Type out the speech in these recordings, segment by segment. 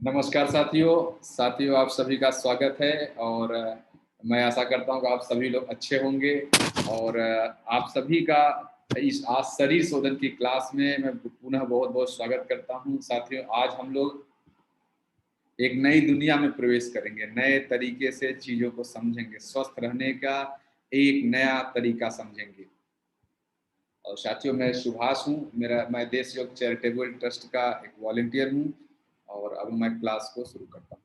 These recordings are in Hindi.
नमस्कार साथियों आप सभी का स्वागत है। और मैं आशा करता हूँ कि आप सभी लोग अच्छे होंगे। और आप सभी का इस आज शरीर शोधन की क्लास में मैं पुनः बहुत बहुत स्वागत करता हूँ। साथियों, आज हम लोग एक नई दुनिया में प्रवेश करेंगे, नए तरीके से चीज़ों को समझेंगे, स्वस्थ रहने का एक नया तरीका समझेंगे। और साथियों, मैं सुभाष हूँ, मैं देश योग चैरिटेबल ट्रस्ट का एक वॉलंटियर हूँ। और अब मैं क्लास को शुरू करता हूँ।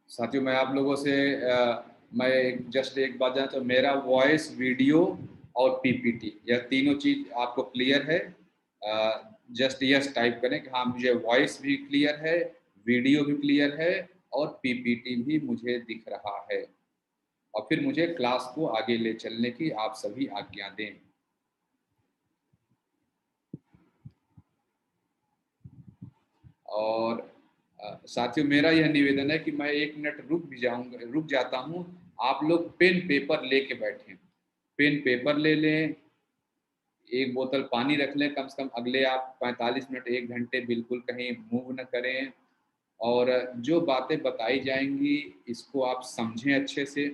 साथियों, मैं आप लोगों से मैं जस्ट एक बात जाना तो मेरा वॉइस, वीडियो और पीपीटी, यह तीनों चीज आपको क्लियर है? जस्ट यस टाइप करें कि हाँ, मुझे वॉइस भी क्लियर है, वीडियो भी क्लियर है और पीपीटी भी मुझे दिख रहा है। और फिर मुझे क्लास को आगे ले चलने की आप सभी आज्ञा दें। और साथियों, मेरा यह निवेदन है कि मैं 1 मिनट रुक जाता हूँ। आप लोग पेन पेपर लेके बैठें, पेन पेपर ले लें, एक बोतल पानी रख लें। कम से कम अगले आप 45 मिनट 1 घंटे बिल्कुल कहीं मूव न करें। और जो बातें बताई जाएंगी इसको आप समझें अच्छे से,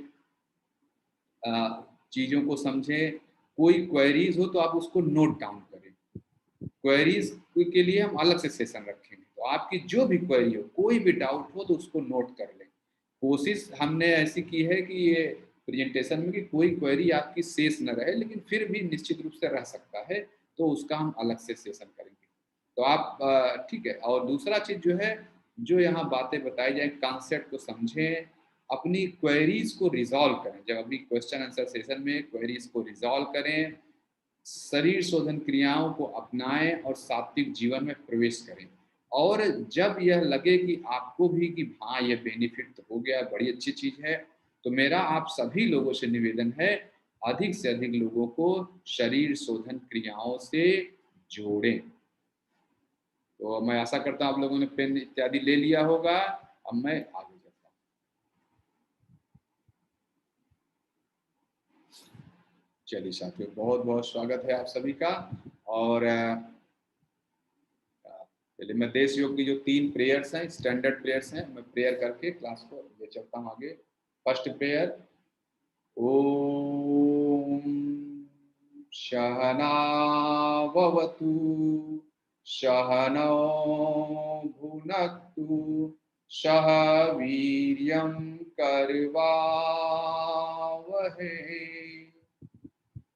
चीज़ों को समझें। कोई क्वेरीज हो तो आप उसको नोट डाउन करें। क्वेरीज के लिए हम अलग से सेशन रखेंगे, तो आपकी जो भी क्वेरी हो, कोई भी डाउट हो तो उसको नोट कर लें। कोशिश हमने ऐसी की है कि ये प्रेजेंटेशन में कि कोई क्वेरी आपकी शेष न रहे, लेकिन फिर भी निश्चित रूप से रह सकता है, तो उसका हम अलग से सेशन करेंगे। तो आप ठीक है। और दूसरा चीज़ जो है, जो यहाँ बातें बताई जाए, कॉन्सेप्ट को समझें, अपनी क्वेरीज को रिजॉल्व करें। जब अभी क्वेश्चन आंसर सेशन में क्वेरीज को रिजॉल्व करें, शरीर शोधन क्रियाओं को अपनाएं और सात्विक जीवन में प्रवेश करें। और जब यह लगे कि आपको भी कि हाँ, ये बेनिफिट तो हो गया, बड़ी अच्छी चीज है, तो मेरा आप सभी लोगों से निवेदन है, अधिक से अधिक लोगों को शरीर शोधन क्रियाओं से जोड़ें। तो मैं आशा करता हूँ आप लोगों ने पेन इत्यादि ले लिया होगा। अब मैं आगे चलता हूँ। चलिए साथियों, बहुत बहुत स्वागत है आप सभी का। और चलिए, मैं देश योग की जो 3 प्रेयर्स हैं, स्टैंडर्ड प्रेयर्स हैं, मैं प्रेयर करके क्लास को ले चलता हूँ आगे। फर्स्ट प्रेयर, ओम सहनावतु सहनौ भुनक्तु सह वीर्यं करवावहै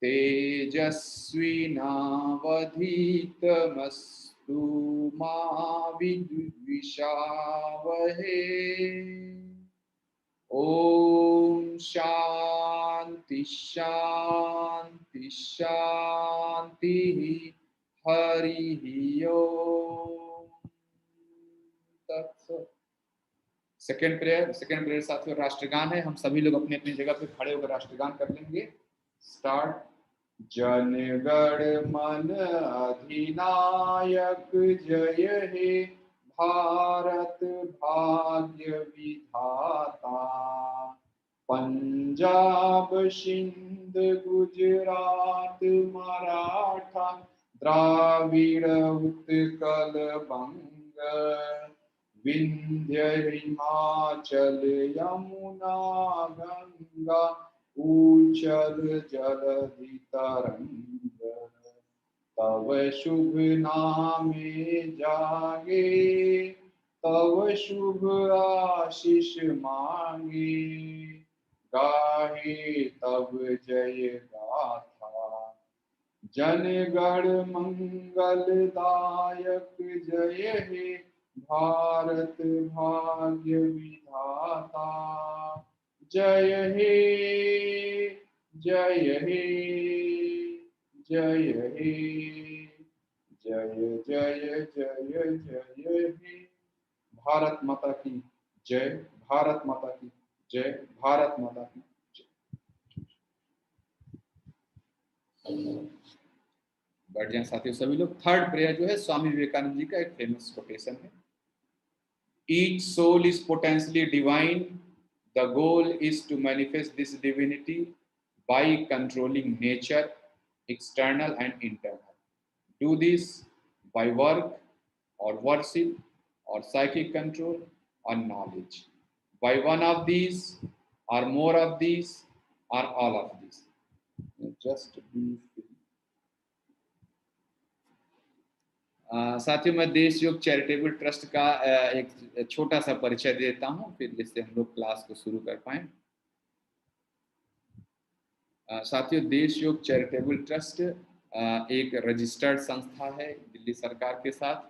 तेजस्विनावधीतमस्तु मा विद्विषावहै। ओम शांति शांति शांति। हरि ओम तत्सत। सेकंड प्रेयर साथियों, राष्ट्रगान है। हम सभी लोग अपनी अपनी जगह पे खड़े होकर राष्ट्रगान कर लेंगे। स्टार्ट। जनगण मन अधिनायक जय हे भारत भाग्य विधाता। पंजाब सिंध गुजरात मराठा द्राविड़ उत्कल बंग विंध्य हिमाचल यमुना गंगा उच्चल जलधि तरंग। तव शुभ नामे जागे तव शुभ आशीष मांगे। गाहे तब जय गाथा जनगण मंगलदायक जय हे भारत भाग्य विधाता। जय हे जय हे जय हे जय जय जय जय हे। भारत माता की जय, भारत माता की जय, भारत माता की जय। बैठ जाएं साथियों सभी लोग। थर्ड प्रेयर जो है, स्वामी विवेकानंद जी का एक फेमस कोटेशन है। Each soul is potentially divine. The goal is to manifest this divinity by controlling nature, external and internal. Do this by work or worship or psychic control or knowledge. By one of these or more of these or all of these. Just be साथियों, मैं देश योग चैरिटेबल ट्रस्ट का एक छोटा सा परिचय देता हूँ, फिर जिससे हम लोग क्लास को शुरू कर पाए। साथियों, देश योग चैरिटेबल ट्रस्ट एक रजिस्टर्ड संस्था है दिल्ली सरकार के साथ,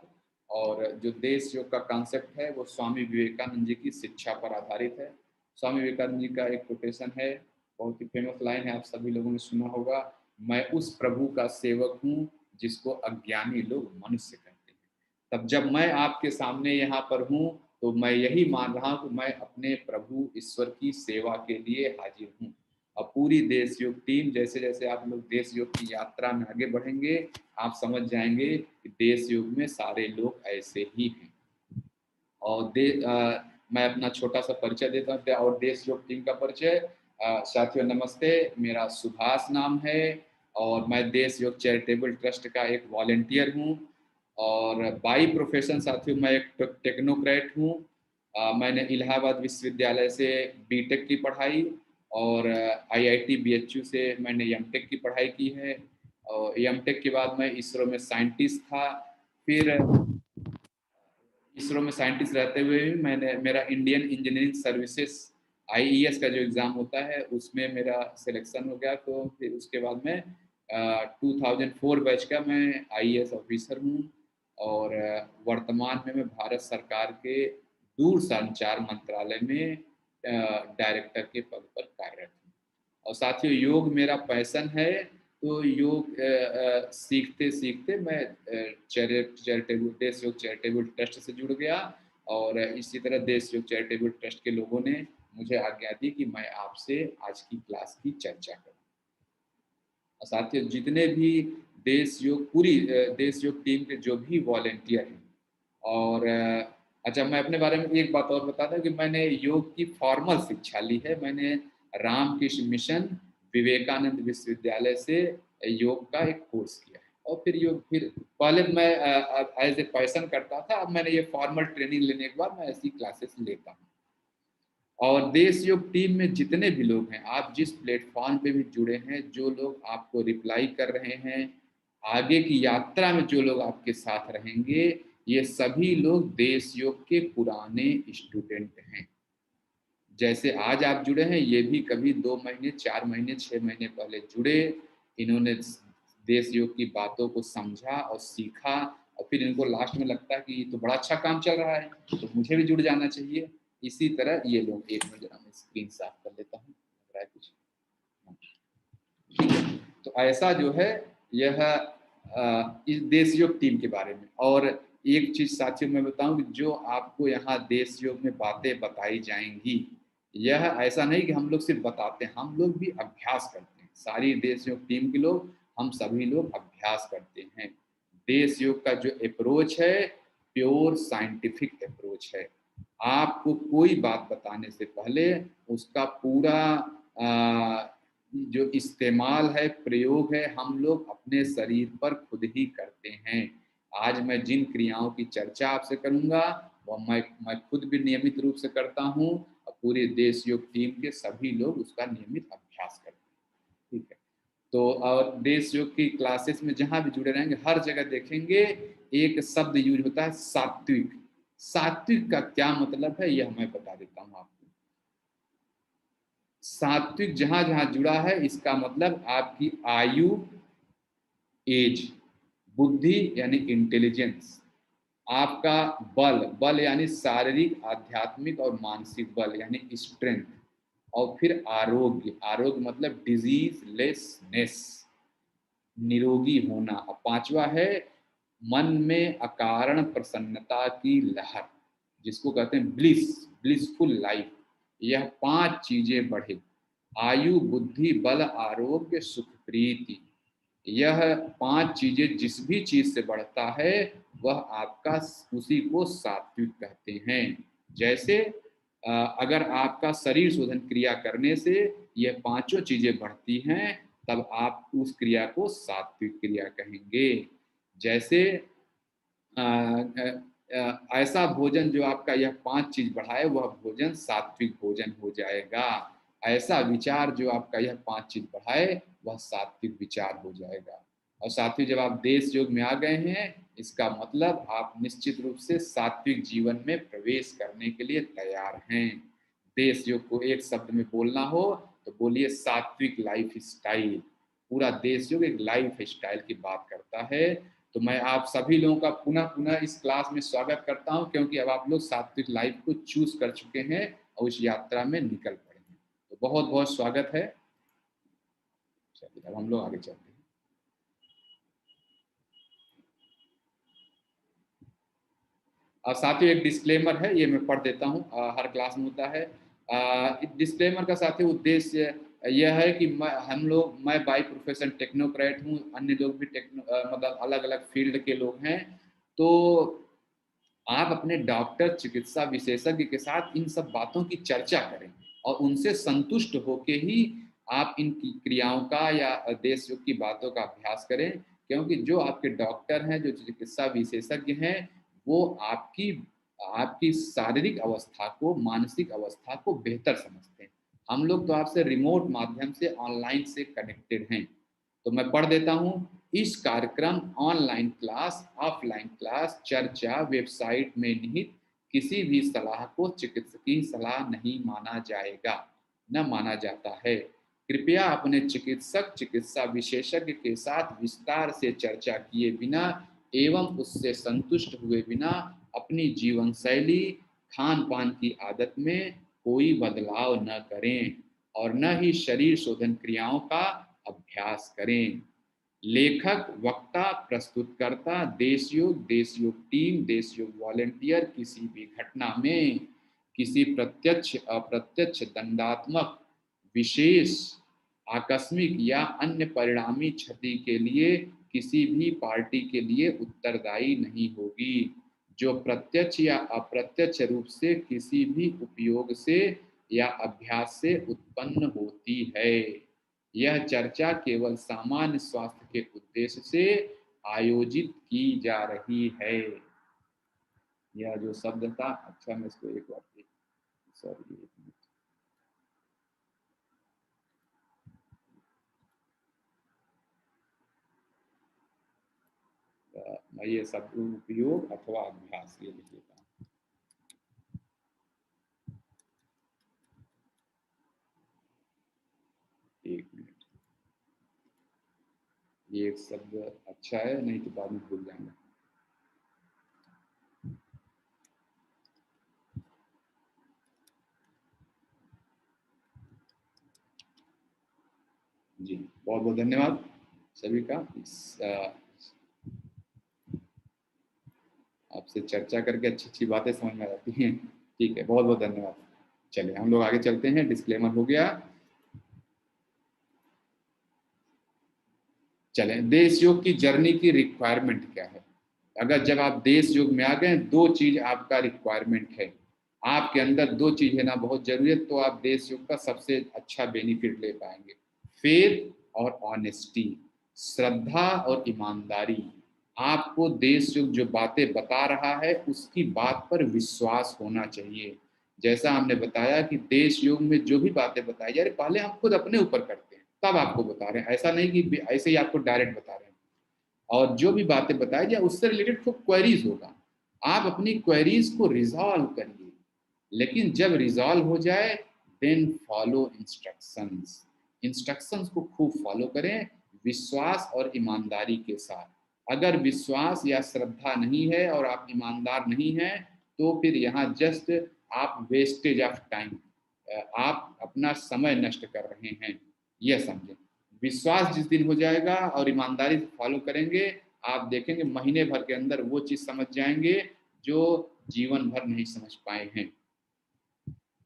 और जो देश योग का कॉन्सेप्ट है वो स्वामी विवेकानंद जी की शिक्षा पर आधारित है। स्वामी विवेकानंद जी का एक कोटेशन है, बहुत ही फेमस लाइन है, आप सभी लोगों ने सुना होगा, मैं उस प्रभु का सेवक हूँ जिसको अज्ञानी लोग मनुष्य कहते हैं। तब जब मैं आपके सामने यहाँ पर हूँ तो मैं यही मान रहा हूँ कि मैं अपने प्रभु ईश्वर की सेवा के लिए हाजिर हूँ। और पूरी देश योग टीम, जैसे जैसे आप लोग देश योग की यात्रा में आगे बढ़ेंगे, आप समझ जाएंगे कि देश योग में सारे लोग ऐसे ही हैं। और मैं अपना छोटा सा परिचय देता हूँ और देश योग टीम का परिचय। साथियों नमस्ते, मेरा सुभाष नाम है और मैं देश योग चैरिटेबल ट्रस्ट का एक वॉलंटियर हूँ। और बाई प्रोफेशन साथियों मैं एक टेक्नोक्रेट हूँ। मैंने इलाहाबाद विश्वविद्यालय से बीटेक की पढ़ाई और आईआईटी बीएचयू से मैंने एमटेक की पढ़ाई की है। और एमटेक के बाद मैं इसरो में साइंटिस्ट था। फिर इसरो में साइंटिस्ट रहते हुए भी मैंने मेरा इंडियन इंजीनियरिंग सर्विसेज आईईएस का जो एग्ज़ाम होता है उसमें मेरा सिलेक्शन हो गया। तो फिर उसके बाद मैं 2004 बैच का मैं आईएएस ऑफिसर हूँ। और वर्तमान में मैं भारत सरकार के दूरसंचार मंत्रालय में डायरेक्टर के पद पर कार्यरत हूँ। और साथियों, योग मेरा पैशन है। तो योग सीखते सीखते मैं चैरिटेबल देश योग चैरिटेबल ट्रस्ट से जुड़ गया। और इसी तरह देश योग चैरिटेबल ट्रस्ट के लोगों ने मुझे आज्ञा दी कि मैं आपसे आज की क्लास की चर्चा करूं। साथियों, जितने भी पूरी देश योग टीम के जो भी वॉलेंटियर हैं, और अच्छा, मैं अपने बारे में एक बात और बताता हूँ कि मैंने योग की फॉर्मल शिक्षा ली है। मैंने रामकृष्ण मिशन विवेकानंद विश्वविद्यालय से योग का एक कोर्स किया है। और फिर पहले मैं एज ए पैशन करता था, अब मैंने ये फॉर्मल ट्रेनिंग लेने के बाद मैं ऐसी क्लासेस लेता हूँ। और देश योग टीम में जितने भी लोग हैं, आप जिस प्लेटफॉर्म पे भी जुड़े हैं, जो लोग आपको रिप्लाई कर रहे हैं, आगे की यात्रा में जो लोग आपके साथ रहेंगे, ये सभी लोग देश योग के पुराने स्टूडेंट हैं। जैसे आज आप जुड़े हैं, ये भी कभी 2 महीने, 4 महीने, 6 महीने पहले जुड़े। इन्होंने देश योग की बातों को समझा और सीखा, और फिर इनको लास्ट में लगता है कि ये तो बड़ा अच्छा काम चल रहा है, तो मुझे भी जुड़ जाना चाहिए। इसी तरह ये लोग, एक मिनट जरा मैं स्क्रीन साफ कर लेता हूँ, लग रहा है कुछ, ठीक है। तो ऐसा जो है यह इस देश योग टीम के बारे में। और एक चीज साथियों मैं बताऊं कि जो आपको यहाँ देश योग में बातें बताई जाएंगी, यह ऐसा नहीं कि हम लोग सिर्फ बताते हैं, हम लोग भी अभ्यास करते हैं। सारी देश योग टीम के लोग, हम सभी लोग अभ्यास करते हैं। देश योग का जो अप्रोच है, प्योर साइंटिफिक अप्रोच है। आपको कोई बात बताने से पहले उसका पूरा जो इस्तेमाल है, प्रयोग है, हम लोग अपने शरीर पर खुद ही करते हैं। आज मैं जिन क्रियाओं की चर्चा आपसे करूंगा वह मैं खुद भी नियमित रूप से करता हूं, और पूरे देश योग टीम के सभी लोग उसका नियमित अभ्यास करते हैं, ठीक है। तो और देश योग की क्लासेस में जहां भी जुड़े रहेंगे, हर जगह देखेंगे एक शब्द यूज होता है, सात्विक। सात्विक का क्या मतलब है यह मैं बता देता हूं आपको। सात्विक जहां जहां जुड़ा है, इसका मतलब आपकी आयु, एज, बुद्धि यानी इंटेलिजेंस, आपका बल, बल यानी शारीरिक, आध्यात्मिक और मानसिक बल यानी स्ट्रेंथ, और फिर आरोग्य, आरोग्य मतलब डिजीज लेसनेस, निरोगी होना। और पांचवा है मन में अकारण प्रसन्नता की लहर, जिसको कहते हैं ब्लिस, ब्लिसफुल लाइफ। यह 5 चीजें बढ़े, आयु, बुद्धि, बल, आरोग्य, सुख, प्रीति। यह 5 चीजें जिस भी चीज से बढ़ता है वह आपका उसी को सात्विक कहते हैं। जैसे अगर आपका शरीर शोधन क्रिया करने से यह पांचों चीजें बढ़ती हैं तब आप उस क्रिया को सात्विक क्रिया कहेंगे। जैसे ऐसा भोजन जो आपका यह 5 चीज बढ़ाए वह भोजन सात्विक भोजन हो जाएगा। ऐसा विचार जो आपका यह 5 चीज बढ़ाए वह सात्विक विचार हो जाएगा। और साथ ही जब आप देश योग में आ गए हैं इसका मतलब आप निश्चित रूप से सात्विक जीवन में प्रवेश करने के लिए तैयार हैं। देश योग को एक शब्द में बोलना हो तो बोलिए सात्विक लाइफ स्टाइल। पूरा देश योग एक लाइफ स्टाइल की बात करता है। तो मैं आप सभी लोगों का पुनः पुनः इस क्लास में स्वागत करता हूं क्योंकि अब आप लोग सात्विक लाइफ को चूज कर चुके हैं और उस यात्रा में निकल पड़े हैं। तो बहुत बहुत स्वागत है। चलिए अब हम लोग आगे चलते हैं। और साथ ही एक डिस्क्लेमर है, ये मैं पढ़ देता हूँ, हर क्लास में होता है। डिस्क्लेमर का साथ ही उद्देश्य यह है कि मैं बाई प्रोफेशन टेक्नोक्रेट हूँ, अन्य लोग भी मतलब अलग अलग फील्ड के लोग हैं। तो आप अपने डॉक्टर चिकित्सा विशेषज्ञ के साथ इन सब बातों की चर्चा करें और उनसे संतुष्ट होके ही आप इन क्रियाओं का या देश योग की बातों का अभ्यास करें। क्योंकि जो आपके डॉक्टर हैं, जो चिकित्सा विशेषज्ञ हैं, वो आपकी आपकी शारीरिक अवस्था को, मानसिक अवस्था को बेहतर समझते हैं। हम लोग तो आपसे रिमोट माध्यम से ऑनलाइन से कनेक्टेड हैं। तो मैं पढ़ देता हूँ। इस कार्यक्रम ऑनलाइन क्लास, ऑफलाइन क्लास, चर्चा, वेबसाइट में निहित किसी भी सलाह को चिकित्सकीय सलाह नहीं माना जाएगा, न माना जाता है। कृपया अपने चिकित्सक, चिकित्सा विशेषज्ञ के साथ विस्तार से चर्चा किए बिना एवं उससे संतुष्ट हुए बिना अपनी जीवन शैली, खान पान की आदत में कोई बदलाव न करें और न ही शरीर शोधन क्रियाओं का अभ्यास करें। लेखक, वक्ता, प्रस्तुतकर्ता, देश योग टीम, देश योग वॉलेंटियर किसी भी घटना में किसी प्रत्यक्ष, अप्रत्यक्ष, दंडात्मक, विशेष, आकस्मिक या अन्य परिणामी क्षति के लिए किसी भी पार्टी के लिए उत्तरदायी नहीं होगी जो प्रत्यक्ष या अप्रत्यक्ष रूप से किसी भी उपयोग से या अभ्यास से उत्पन्न होती है। यह चर्चा केवल सामान्य स्वास्थ्य के उद्देश्य से आयोजित की जा रही है। यह जो शब्द था, अच्छा मैं इसको एक बार, सॉरी, मैं ये शब्द उपयोग अथवा अभ्यास ये लिख लेता हूँ। एक मिनट, ये एक शब्द अच्छा है, नहीं तो बाद में भूल जाएंगे। जी बहुत बहुत धन्यवाद सभी का। आपसे चर्चा करके अच्छी अच्छी बातें समझ में आती हैं। ठीक है, बहुत बहुत धन्यवाद। चलिए हम लोग आगे चलते हैं। डिस्क्लेमर हो गया। चलें, देश योग की जर्नी की रिक्वायरमेंट क्या है। अगर जब आप देश योग में आ गए, दो चीज आपका रिक्वायरमेंट है, आपके अंदर दो चीज है ना बहुत जरूरी है, तो आप देश योग का सबसे अच्छा बेनिफिट ले पाएंगे। फेथ और ऑनेस्टी, श्रद्धा और ईमानदारी। आपको देश योग जो बातें बता रहा है उसकी बात पर विश्वास होना चाहिए। जैसा हमने बताया कि देश योग में जो भी बातें बताई जा रही, पहले हम खुद अपने ऊपर करते हैं तब आपको बता रहे हैं। ऐसा नहीं कि ऐसे ही आपको डायरेक्ट बता रहे हैं। और जो भी बातें बताई जाए उससे रिलेटेड खूब क्वेरीज होगा, आप अपनी क्वेरीज को रिजॉल्व करिए। लेकिन जब रिजॉल्व हो जाए देन फॉलो इंस्ट्रक्शंस। इंस्ट्रक्शंस को खूब फॉलो करें विश्वास और ईमानदारी के साथ। अगर विश्वास या श्रद्धा नहीं है और आप ईमानदार नहीं हैं तो फिर यहाँ जस्ट आप वेस्टेज ऑफ टाइम, आप अपना समय नष्ट कर रहे हैं, यह समझें। विश्वास जिस दिन हो जाएगा और ईमानदारी से फॉलो करेंगे, आप देखेंगे महीने भर के अंदर वो चीज़ समझ जाएंगे जो जीवन भर नहीं समझ पाए हैं।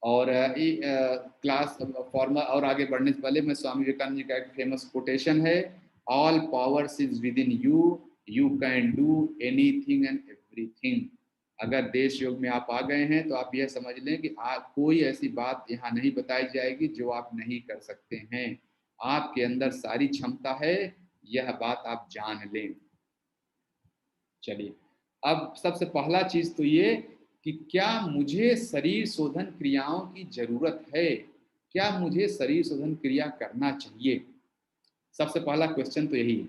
और क्लास फॉर्मा और आगे बढ़ने से पहले मैं स्वामी विवेकानंद जी का एक फेमस कोटेशन है all powers is with in you, you can do anything and everything. अगर देश योग में आप आ गए हैं तो आप यह समझ लें कि कोई ऐसी बात यहाँ नहीं बताई जाएगी जो आप नहीं कर सकते हैं। आपके अंदर सारी क्षमता है, यह बात आप जान लें। चलिए, अब सबसे पहला चीज तो ये कि क्या मुझे शरीर शोधन क्रियाओं की जरूरत है, क्या मुझे शरीर शोधन क्रिया करना चाहिए। सबसे पहला क्वेश्चन तो यही है।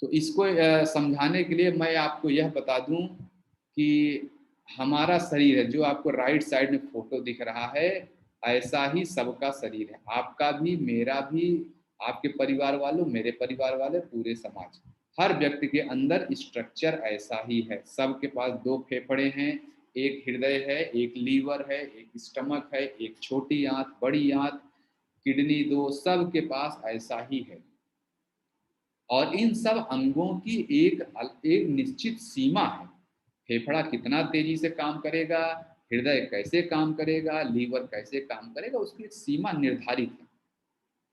तो इसको समझाने के लिए मैं आपको यह बता दूं कि हमारा शरीर है, जो आपको राइट साइड में फोटो दिख रहा है, ऐसा ही सबका शरीर है, आपका भी, मेरा भी, आपके परिवार वालों, मेरे परिवार वाले, पूरे समाज, हर व्यक्ति के अंदर स्ट्रक्चर ऐसा ही है। सबके पास दो फेफड़े हैं, एक हृदय है, एक लीवर है, एक स्टमक है, एक छोटी आंत, बड़ी आंत, किडनी, दो, सबके पास ऐसा ही है। और इन सब अंगों की एक निश्चित सीमा है। फेफड़ा कितना तेजी से काम करेगा, हृदय कैसे काम करेगा, लीवर कैसे काम करेगा, उसकी एक सीमा निर्धारित है।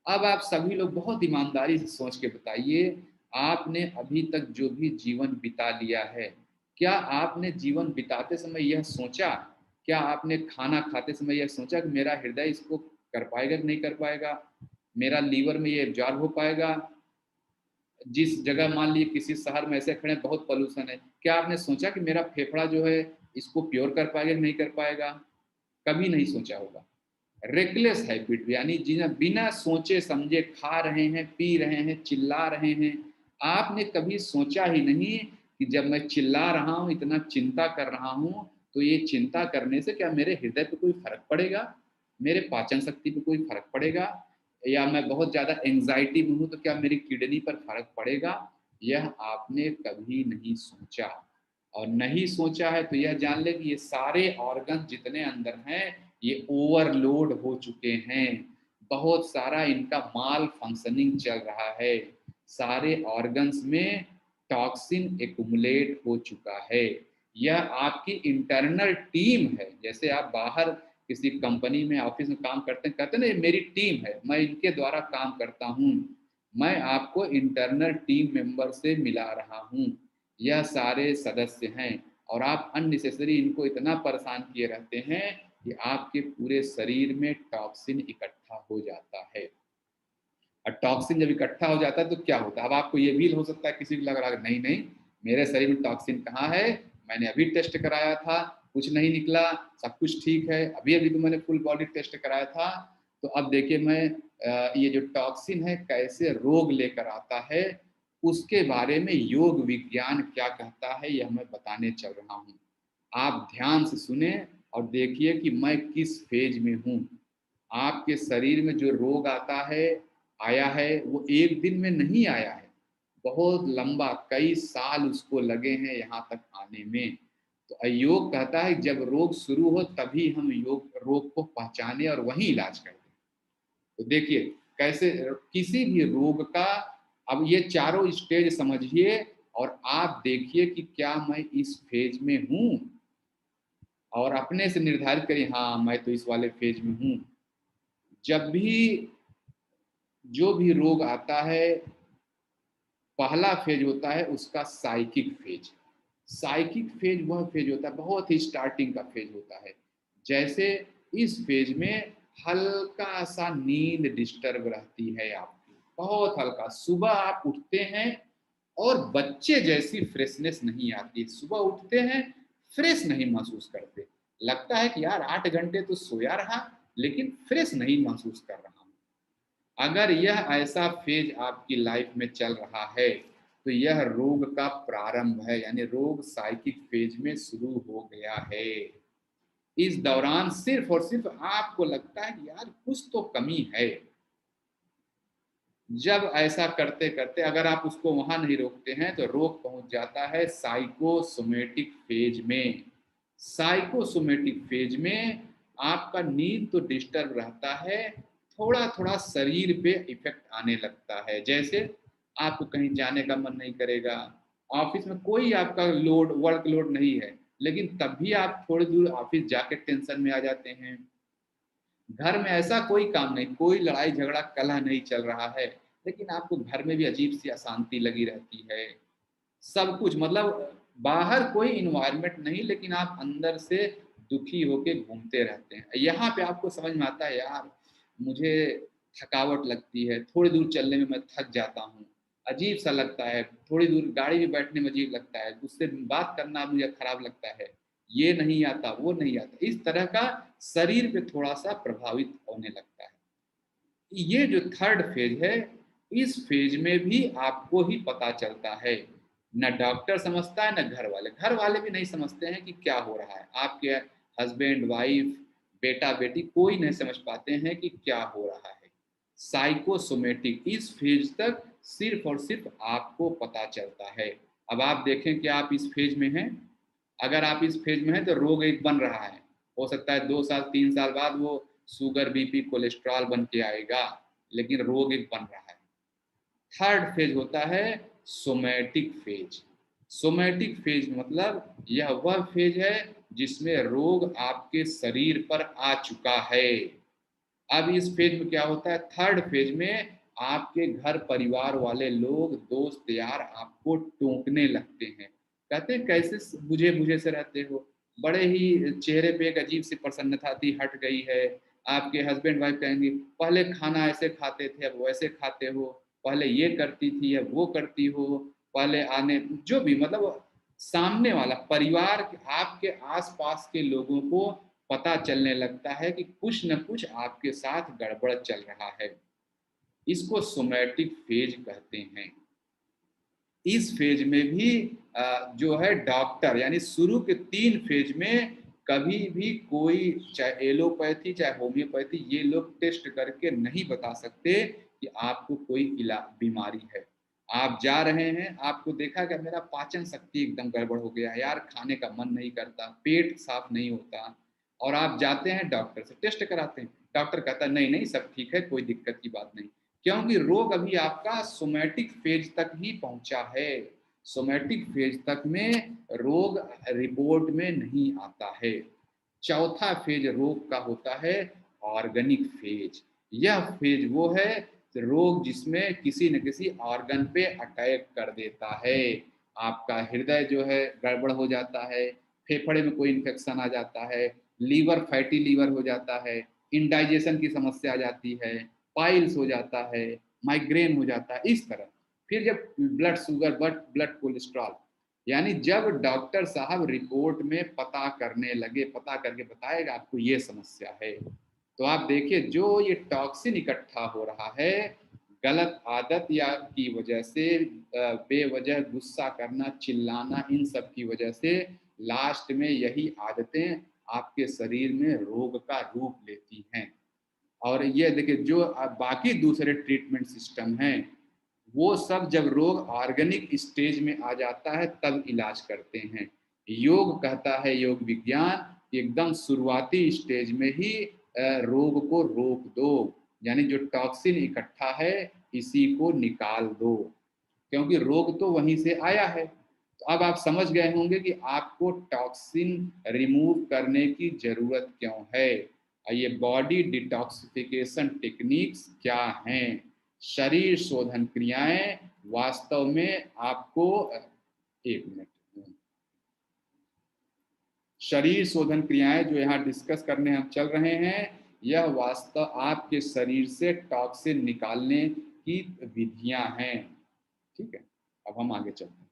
अब आप सभी लोग बहुत ईमानदारी से सोच के बताइए, आपने अभी तक जो भी जीवन बिता लिया है, क्या आपने जीवन बिताते समय यह सोचा, क्या आपने खाना खाते समय यह सोचा कि मेरा हृदय इसको कर पाएगा कि नहीं कर पाएगा, मेरा लीवर में ये एब्जॉर्ब हो पाएगा। जिस जगह मान लीजिए किसी शहर में ऐसे खड़े बहुत पोल्यूशन है, क्या आपने सोचा कि मेरा फेफड़ा जो है इसको प्योर कर पाएगा कि नहीं कर पाएगा, कभी नहीं सोचा होगा। रेकलेस हैबिट, यानी जिन्हें बिना सोचे समझे खा रहे हैं, पी रहे हैं, चिल्ला रहे हैं। आपने कभी सोचा ही नहीं कि जब मैं चिल्ला रहा हूँ, इतना चिंता कर रहा हूँ, तो ये चिंता करने से क्या मेरे हृदय पे कोई फर्क पड़ेगा, मेरे पाचन शक्ति पे कोई फर्क पड़ेगा, या मैं बहुत ज़्यादा एंग्जाइटी में हूँ तो क्या मेरी किडनी पर फर्क पड़ेगा। यह आपने कभी नहीं सोचा, और नहीं सोचा है तो यह जान ले कि ये सारे ऑर्गन जितने अंदर हैं ये ओवरलोड हो चुके हैं, बहुत सारा इनका माल फंक्शनिंग चल रहा है, सारे ऑर्गन्स में टॉक्सिन एक्युमुलेट हो चुका है। यह आपकी इंटरनल टीम है। जैसे आप बाहर किसी कंपनी में, ऑफिस में काम करते हैं, कहते हैं ना ये मेरी टीम है, मैं इनके द्वारा काम करता हूँ। मैं आपको इंटरनल टीम मेंबर से मिला रहा हूँ, यह सारे सदस्य हैं, और आप अननेसेसरी इनको इतना परेशान किए रहते हैं कि आपके पूरे शरीर में टॉक्सिन इकट्ठा हो जाता है। और टॉक्सिन जब इकट्ठा हो जाता है तो क्या होता है, अब आपको ये भी हो सकता है किसी को लग रहा है नहीं नहीं मेरे शरीर में टॉक्सिन कहाँ है, मैंने अभी टेस्ट कराया था, कुछ नहीं निकला, सब कुछ ठीक है, अभी अभी तो मैंने फुल बॉडी टेस्ट कराया था। तो अब देखिए मैं ये जो टॉक्सिन है कैसे रोग लेकर आता है, उसके बारे में योग विज्ञान क्या कहता है यह मैं बताने चल रहा हूँ। आप ध्यान से सुने और देखिए कि मैं किस फेज में हूँ। आपके शरीर में जो रोग आता है, आया है, वो एक दिन में नहीं आया है, बहुत लंबा, कई साल उसको लगे हैं यहाँ तक आने में। तो योग कहता है जब रोग शुरू हो तभी हम रोग को पहचाने और वही इलाज करें। तो देखिए कैसे किसी भी रोग का, अब ये चारों स्टेज समझिए और आप देखिए कि क्या मैं इस फेज में हूँ, और अपने से निर्धारित करिए हाँ मैं तो इस वाले फेज में हूँ। जब भी जो भी रोग आता है, पहला फेज होता है उसका साइकिक फेज। साइकिक फेज वह फेज होता है, बहुत ही स्टार्टिंग का फेज होता है। जैसे इस फेज में हल्का सा नींद डिस्टर्ब रहती है आपकी, बहुत हल्का, सुबह आप उठते हैं और बच्चे जैसी फ्रेशनेस नहीं आती, सुबह उठते हैं फ्रेश नहीं महसूस करते, लगता है कि यार 8 घंटे तो सोया रहा लेकिन फ्रेश नहीं महसूस कर रहा हूँ। अगर यह ऐसा फेज आपकी लाइफ में चल रहा है तो यह रोग का प्रारंभ है, यानी रोग साइकिक फेज में शुरू हो गया है। इस दौरान सिर्फ और सिर्फ आपको लगता है कि यार कुछ तो कमी है। जब ऐसा करते करते अगर आप उसको वहां नहीं रोकते हैं तो रोग पहुंच जाता है साइकोसोमेटिक फेज में। साइकोसोमेटिक फेज में आपका नींद तो डिस्टर्ब रहता है, थोड़ा थोड़ा शरीर पे इफेक्ट आने लगता है, जैसे आपको कहीं जाने का मन नहीं करेगा, ऑफिस में कोई आपका वर्क लोड नहीं है, लेकिन तब भी आप थोड़ी दूर ऑफिस जाके टेंशन में आ जाते हैं। घर में ऐसा कोई काम नहीं, कोई लड़ाई झगड़ा कलह नहीं चल रहा है, लेकिन आपको घर में भी अजीब सी अशांति लगी रहती है, सब कुछ मतलब बाहर कोई इन्वायरमेंट नहीं, लेकिन आप अंदर से दुखी होके घूमते रहते हैं। यहाँ पे आपको समझ में आता है यार मुझे थकावट लगती है, थोड़ी दूर चलने में मैं थक जाता हूँ, अजीब सा लगता है, थोड़ी दूर गाड़ी में बैठने में अजीब लगता है, उससे बात करना मुझे खराब लगता है, ये नहीं आता वो नहीं आता, इस तरह का शरीर पे थोड़ा सा प्रभावित होने लगता है। ये जो थर्ड फेज है, इस फेज में भी आपको ही पता चलता है, न डॉक्टर समझता है न घर वाले भी नहीं समझते हैं कि क्या हो रहा है, आपके हस्बैंड वाइफ बेटा बेटी कोई नहीं समझ पाते हैं कि क्या हो रहा है। साइकोसोमेटिक इस फेज तक सिर्फ और सिर्फ आपको पता चलता है। अब आप देखें कि आप इस फेज में हैं, अगर आप इस फेज में हैं तो रोग एक बन रहा है, हो सकता है 2 साल 3 साल बाद वो शुगर बीपी कोलेस्ट्रॉल बन के आएगा, लेकिन रोग एक बन रहा है। थर्ड फेज होता है सोमैटिक फेज। सोमैटिक फेज मतलब यह वह फेज है जिसमें रोग आपके शरीर पर आ चुका है। अब इस फेज में क्या होता है, थर्ड फेज में आपके घर परिवार वाले लोग दोस्त यार आपको टोकने लगते हैं, कहते हैं कैसे बुझे बुझे से रहते हो, बड़े ही चेहरे पे एक अजीब सी प्रसन्नता थी हट गई है। आपके हस्बैंड वाइफ कहेंगे पहले खाना ऐसे खाते थे अब वैसे खाते हो, पहले ये करती थी अब वो करती हो, पहले आने जो भी मतलब सामने वाला परिवार आपके आसपास के लोगों को पता चलने लगता है कि कुछ न कुछ आपके साथ गड़बड़ चल रहा है। इसको सोमैटिक फेज कहते हैं। इस फेज में भी जो है डॉक्टर यानी शुरू के 3 फेज में कभी भी कोई चाहे एलोपैथी चाहे होम्योपैथी ये लोग टेस्ट करके नहीं बता सकते कि आपको कोई बीमारी है। आप जा रहे हैं, आपको देखा कि मेरा पाचन शक्ति एकदम गड़बड़ हो गया यार, खाने का मन नहीं करता, पेट साफ नहीं होता, और आप जाते हैं डॉक्टर से टेस्ट कराते हैं, डॉक्टर कहता है नहीं नहीं सब ठीक है कोई दिक्कत की बात नहीं, क्योंकि रोग अभी आपका सोमैटिक फेज तक ही पहुंचा है। सोमैटिक फेज तक में रोग रिपोर्ट में नहीं आता है। चौथा फेज रोग का होता है ऑर्गेनिक फेज। यह फेज वो है रोग जिसमें किसी न किसी ऑर्गन पे अटैक कर देता है। आपका हृदय जो है गड़बड़ हो जाता है, फेफड़े में कोई इन्फेक्शन आ जाता है, लीवर फैटी लीवर हो जाता है, इंडाइजेशन की समस्या आ जाती है, पाइल्स हो जाता है, माइग्रेन हो जाता है, इस तरह। फिर जब ब्लड शुगर ब्लड कोलेस्ट्रॉल, यानी जब डॉक्टर साहब रिपोर्ट में पता करने लगे, पता करके बताएगा आपको ये समस्या है, तो आप देखिए जो ये टॉक्सिन इकट्ठा हो रहा है गलत आदत या की वजह से, बेवजह गुस्सा करना चिल्लाना इन सब की वजह से लास्ट में यही आदतें आपके शरीर में रोग का रूप लेती हैं। और ये देखिए जो बाकी दूसरे ट्रीटमेंट सिस्टम हैं वो सब जब रोग ऑर्गेनिक स्टेज में आ जाता है तब इलाज करते हैं। योग कहता है योग विज्ञान एकदम शुरुआती स्टेज में ही रोग को रोक दो, यानी जो टॉक्सिन इकट्ठा है इसी को निकाल दो, क्योंकि रोग तो वहीं से आया है। तो अब आप समझ गए होंगे कि आपको टॉक्सिन रिमूव करने की जरूरत क्यों है। ये बॉडी डिटॉक्सिफिकेशन टेक्निक्स क्या हैं, शरीर शोधन क्रियाएं वास्तव में आपको, एक मिनट, शरीर शोधन क्रियाएं जो यहाँ डिस्कस करने हम चल रहे हैं यह वास्तव आपके शरीर से टॉक्सिन निकालने की विधियां हैं। ठीक है, अब हम आगे चलते हैं।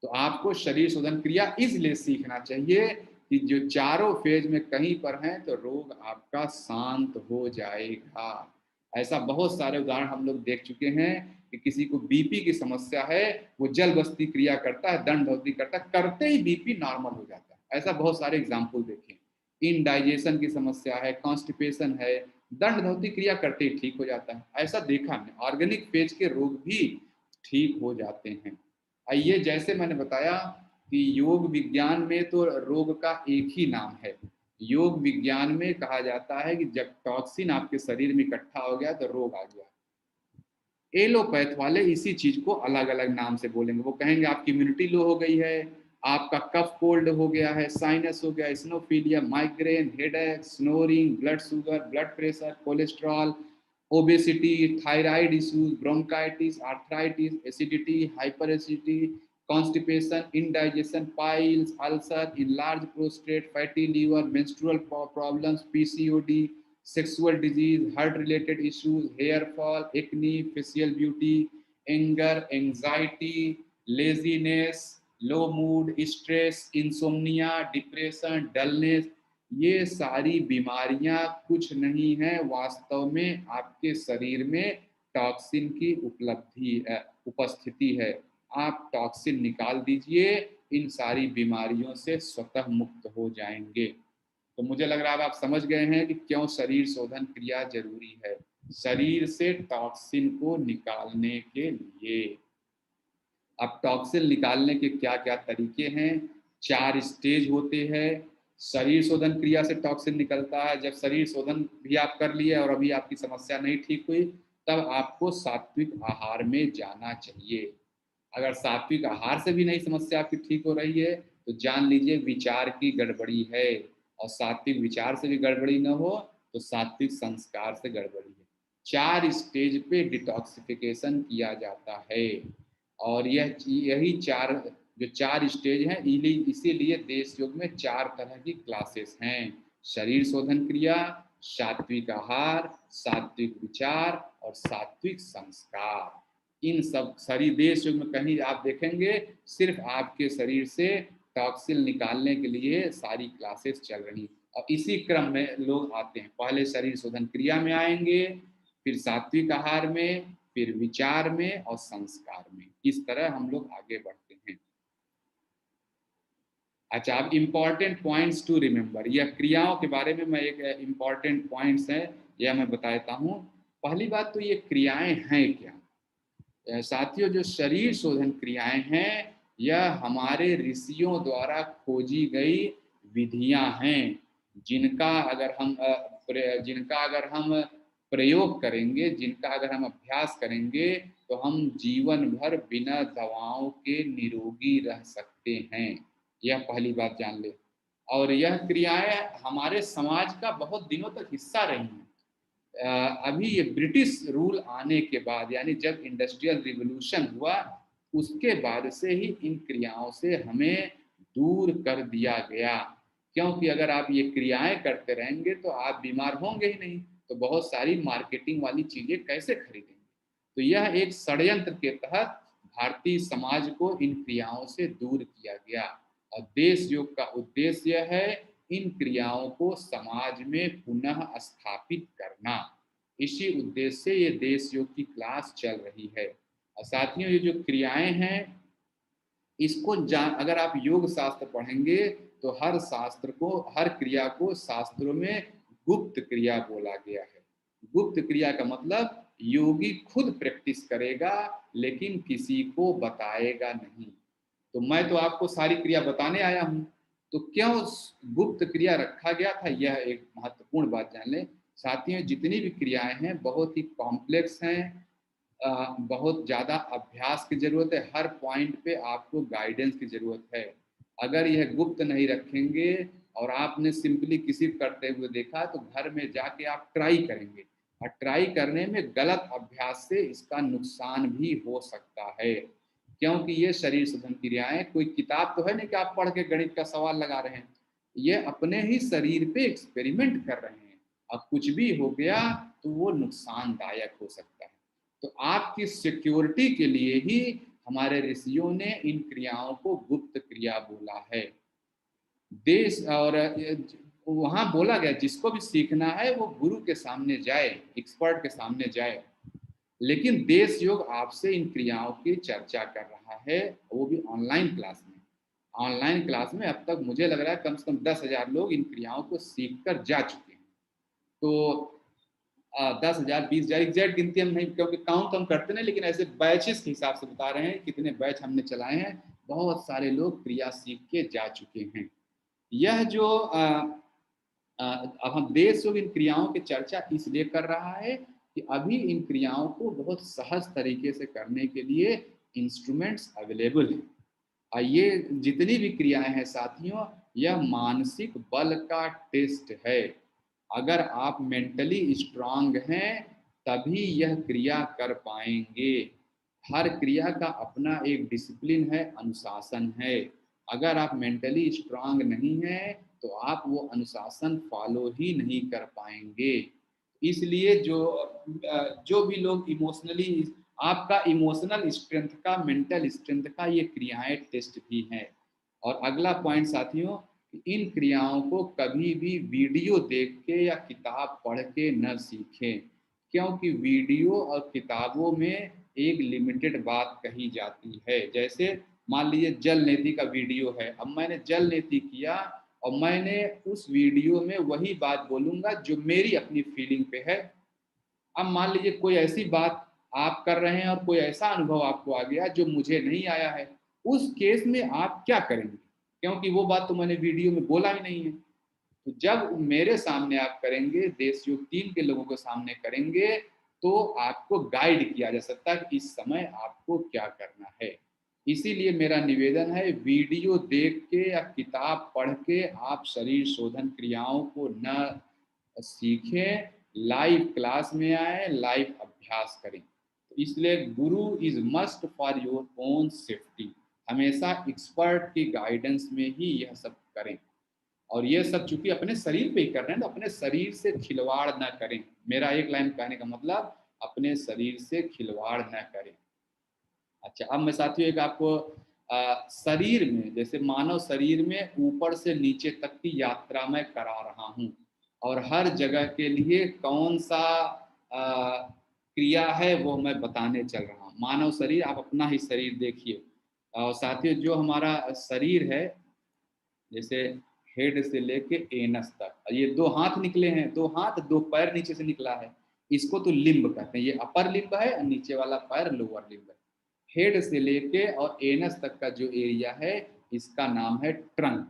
तो आपको शरीर शोधन क्रिया इसलिए सीखना चाहिए कि जो चारों फेज में कहीं पर हैं तो रोग आपका शांत हो जाएगा। ऐसा बहुत सारे उदाहरण हम लोग देख चुके हैं कि किसी को बीपी की समस्या है, वो जल बस्ती क्रिया करता है, दंड भस्ती करता है, करते ही बीपी नॉर्मल हो जाता है। ऐसा बहुत सारे एग्जाम्पल देखे। इनडाइजेशन की समस्या है, कॉन्स्टिपेशन है, दंड धोती क्रिया करते ही ठीक हो जाता है। ऐसा देखा हमने, ऑर्गेनिक फेज के रोग भी ठीक हो जाते हैं। आइए, जैसे मैंने बताया कि योग विज्ञान में तो रोग का एक ही नाम है। योग विज्ञान में कहा जाता है कि जब टॉक्सिन आपके शरीर में इकट्ठा हो गया तो रोग आ गया। एलोपैथ वाले इसी चीज को अलग अलग नाम से बोलेंगे, वो कहेंगे आपकी इम्यूनिटी लो हो गई है, आपका कफ कोल्ड हो गया है, साइनस हो गया, स्नोफीलिया, migraine, headache, snoring, blood sugar, blood pressure, cholesterol, obesity, thyroid issues, bronchitis, arthritis, acidity, hyper acidity, constipation, indigestion, piles, ulcer, enlarge prostate, fatty liver, menstrual problems, PCOD, sexual disease, heart related issues, hair fall, acne, facial beauty, anger, anxiety, laziness, low mood, stress, insomnia, depression, dullness, ये सारी बीमारियां कुछ नहीं है, वास्तव में आपके शरीर में टॉक्सिन की उपस्थिति है। आप टॉक्सिन निकाल दीजिए, इन सारी बीमारियों से स्वतः मुक्त हो जाएंगे। तो मुझे लग रहा है आप समझ गए हैं कि क्यों शरीर शोधन क्रिया जरूरी है, शरीर से टॉक्सिन को निकालने के लिए। अब टॉक्सिन निकालने के क्या क्या तरीके हैं? 4 स्टेज होते हैं। शरीर शोधन क्रिया से टॉक्सिन निकलता है। जब शरीर शोधन भी आप कर लिए और अभी आपकी समस्या नहीं ठीक हुई, तब आपको सात्विक आहार में जाना चाहिए। अगर सात्विक आहार से भी नहीं समस्या आपकी ठीक हो रही है, तो जान लीजिए विचार की गड़बड़ी है, और सात्विक विचार से भी गड़बड़ी न हो तो सात्विक संस्कार से गड़बड़ी है। 4 स्टेज पे डिटॉक्सिफिकेशन किया जाता है, और यही जो 4 स्टेज हैं, इसीलिए देश योग में 4 तरह की क्लासेस हैं: शरीर शोधन क्रिया, सात्विक आहार, सात्विक विचार और सात्विक संस्कार। इन सब शरीर देश योग में कहीं आप देखेंगे सिर्फ आपके शरीर से टॉक्सिन निकालने के लिए सारी क्लासेस चल रही, और इसी क्रम में लोग आते हैं। पहले शरीर शोधन क्रिया में आएंगे, फिर सात्विक आहार में, फिर विचार में और संस्कार में। इस तरह हम लोग आगे बढ़ते हैं। अच्छा, अब इम्पॉर्टेंट पॉइंट्स टू रिमेंबर, यह क्रियाओं के बारे में मैं एक इम्पॉर्टेंट पॉइंट्स है यह मैं बताता हूँ। पहली बात तो ये क्रियाएं हैं क्या? साथियों, जो शरीर शोधन क्रियाएं हैं यह हमारे ऋषियों द्वारा खोजी गई विधियां हैं, जिनका अगर हम प्रयोग करेंगे, जिनका अगर हम अभ्यास करेंगे, तो हम जीवन भर बिना दवाओं के निरोगी रह सकते हैं। यह पहली बात जान ले। और यह क्रियाएं हमारे समाज का बहुत दिनों तक हिस्सा रही हैं। अभी ये ब्रिटिश रूल आने के बाद, यानी जब इंडस्ट्रियल रिवॉल्यूशन हुआ, उसके बाद से ही इन क्रियाओं से हमें दूर कर दिया गया। क्योंकि अगर आप ये क्रियाएं करते रहेंगे तो आप बीमार होंगे ही नहीं, तो बहुत सारी मार्केटिंग वाली चीजें कैसे खरीदेंगे? तो यह एक षड्यंत्र के तहत भारतीय समाज को इन क्रियाओं से दूर किया गया, और देश योग का उद्देश्य यह है इन क्रियाओं को समाज में पुनः स्थापित करना। इसी उद्देश्य से ये देश योग की क्लास चल रही है। और साथियों, ये जो क्रियाएं हैं, इसको अगर आप योग शास्त्र पढ़ेंगे तो हर क्रिया को शास्त्रों में गुप्त क्रिया बोला गया है। गुप्त क्रिया का मतलब योगी खुद प्रैक्टिस करेगा लेकिन किसी को बताएगा नहीं। तो मैं तो आपको सारी क्रिया बताने आया हूँ, तो क्यों गुप्त क्रिया रखा गया था, यह एक महत्वपूर्ण बात जान लें। साथियों, जितनी भी क्रियाएं हैं बहुत ही कॉम्प्लेक्स हैं, बहुत ज़्यादा अभ्यास की ज़रूरत है, हर पॉइंट पे आपको गाइडेंस की ज़रूरत है। अगर यह गुप्त नहीं रखेंगे और आपने सिंपली किसी करते हुए देखा, तो घर में जाके आप ट्राई करेंगे, और ट्राई करने में गलत अभ्यास से इसका नुकसान भी हो सकता है। क्योंकि ये शरीर शोधन क्रियाएं कोई किताब तो है नहीं कि आप पढ़ के गणित का सवाल लगा रहे हैं, ये अपने ही शरीर पे एक्सपेरिमेंट कर रहे हैं, और कुछ भी हो गया तो वो नुकसानदायक हो सकता है। तो आपकी सिक्योरिटी के लिए ही हमारे ऋषियों ने इन क्रियाओं को गुप्त क्रिया बोला है। देश और वहां बोला गया जिसको भी सीखना है वो गुरु के सामने जाए, एक्सपर्ट के सामने जाए। लेकिन देश योग आपसे इन क्रियाओं की चर्चा कर रहा है, वो भी ऑनलाइन क्लास में। ऑनलाइन क्लास में अब तक मुझे लग रहा है कम से कम 10,000 लोग इन क्रियाओं को सीख कर जा चुके हैं। तो 10,000 20,000 एग्जैक्ट गिनती हम नहीं, क्योंकि काउंट हम करते नहीं, लेकिन ऐसे बैचेस के हिसाब से बता रहे हैं कितने बैच हमने चलाए हैं। बहुत सारे लोग क्रिया सीख के जा चुके हैं। यह जो अब हम देश योग इन क्रियाओं की चर्चा इसलिए कर रहा है कि अभी इन क्रियाओं को बहुत सहज तरीके से करने के लिए इंस्ट्रूमेंट्स अवेलेबल हैं। और ये जितनी भी क्रियाएं हैं साथियों, यह मानसिक बल का टेस्ट है। अगर आप मेंटली स्ट्रांग हैं तभी यह क्रिया कर पाएंगे। हर क्रिया का अपना एक डिसिप्लिन है, अनुशासन है। अगर आप मेंटली स्ट्रांग नहीं हैं तो आप वो अनुशासन फॉलो ही नहीं कर पाएंगे। इसलिए जो भी लोग इमोशनली, आपका इमोशनल स्ट्रेंथ का, मेंटल स्ट्रेंथ का ये क्रियाएं टेस्ट भी हैं। और अगला पॉइंट साथियों, इन क्रियाओं को कभी भी वीडियो देख के या किताब पढ़ के न सीखें, क्योंकि वीडियो और किताबों में एक लिमिटेड बात कही जाती है। जैसे मान लीजिए जल नीति का वीडियो है, अब मैंने जल नीति किया और मैंने उस वीडियो में वही बात बोलूंगा जो मेरी अपनी फीलिंग पे है। अब मान लीजिए कोई ऐसी बात आप कर रहे हैं और कोई ऐसा अनुभव आपको आ गया जो मुझे नहीं आया है, उस केस में आप क्या करेंगे, क्योंकि वो बात तो मैंने वीडियो में बोला ही नहीं है। तो जब मेरे सामने आप करेंगे, देश योग टीम के लोगों के सामने करेंगे, तो आपको गाइड किया जा सकता है कि इस समय आपको क्या करना है। इसीलिए मेरा निवेदन है, वीडियो देख के या किताब पढ़ के आप शरीर शोधन क्रियाओं को न सीखें, लाइव क्लास में आए, लाइव अभ्यास करें। तो इसलिए गुरु is must for your own safety. हमेशा एक्सपर्ट की गाइडेंस में ही यह सब करें। और ये सब चूंकि अपने शरीर पे ही कर रहे हैं तो अपने शरीर से खिलवाड़ ना करें। मेरा एक लाइन कहने का मतलब, अपने शरीर से खिलवाड़ ना करें। अच्छा, अब मैं साथियों एक आपको शरीर में, जैसे मानव शरीर में ऊपर से नीचे तक की यात्रा मैं करा रहा हूँ, और हर जगह के लिए कौन सा क्रिया है वो मैं बताने चल रहा हूँ। मानव शरीर, आप अपना ही शरीर देखिए। और साथियों जो हमारा शरीर है, जैसे हेड से लेके एनस तक, ये दो हाथ निकले हैं, दो हाथ दो पैर नीचे से निकला है, इसको तो लिम्ब कहते हैं। ये अपर लिम्ब है और नीचे वाला पैर लोअर लिम्ब है। हेड से लेके और एनस तक का जो एरिया है, इसका नाम है ट्रंक।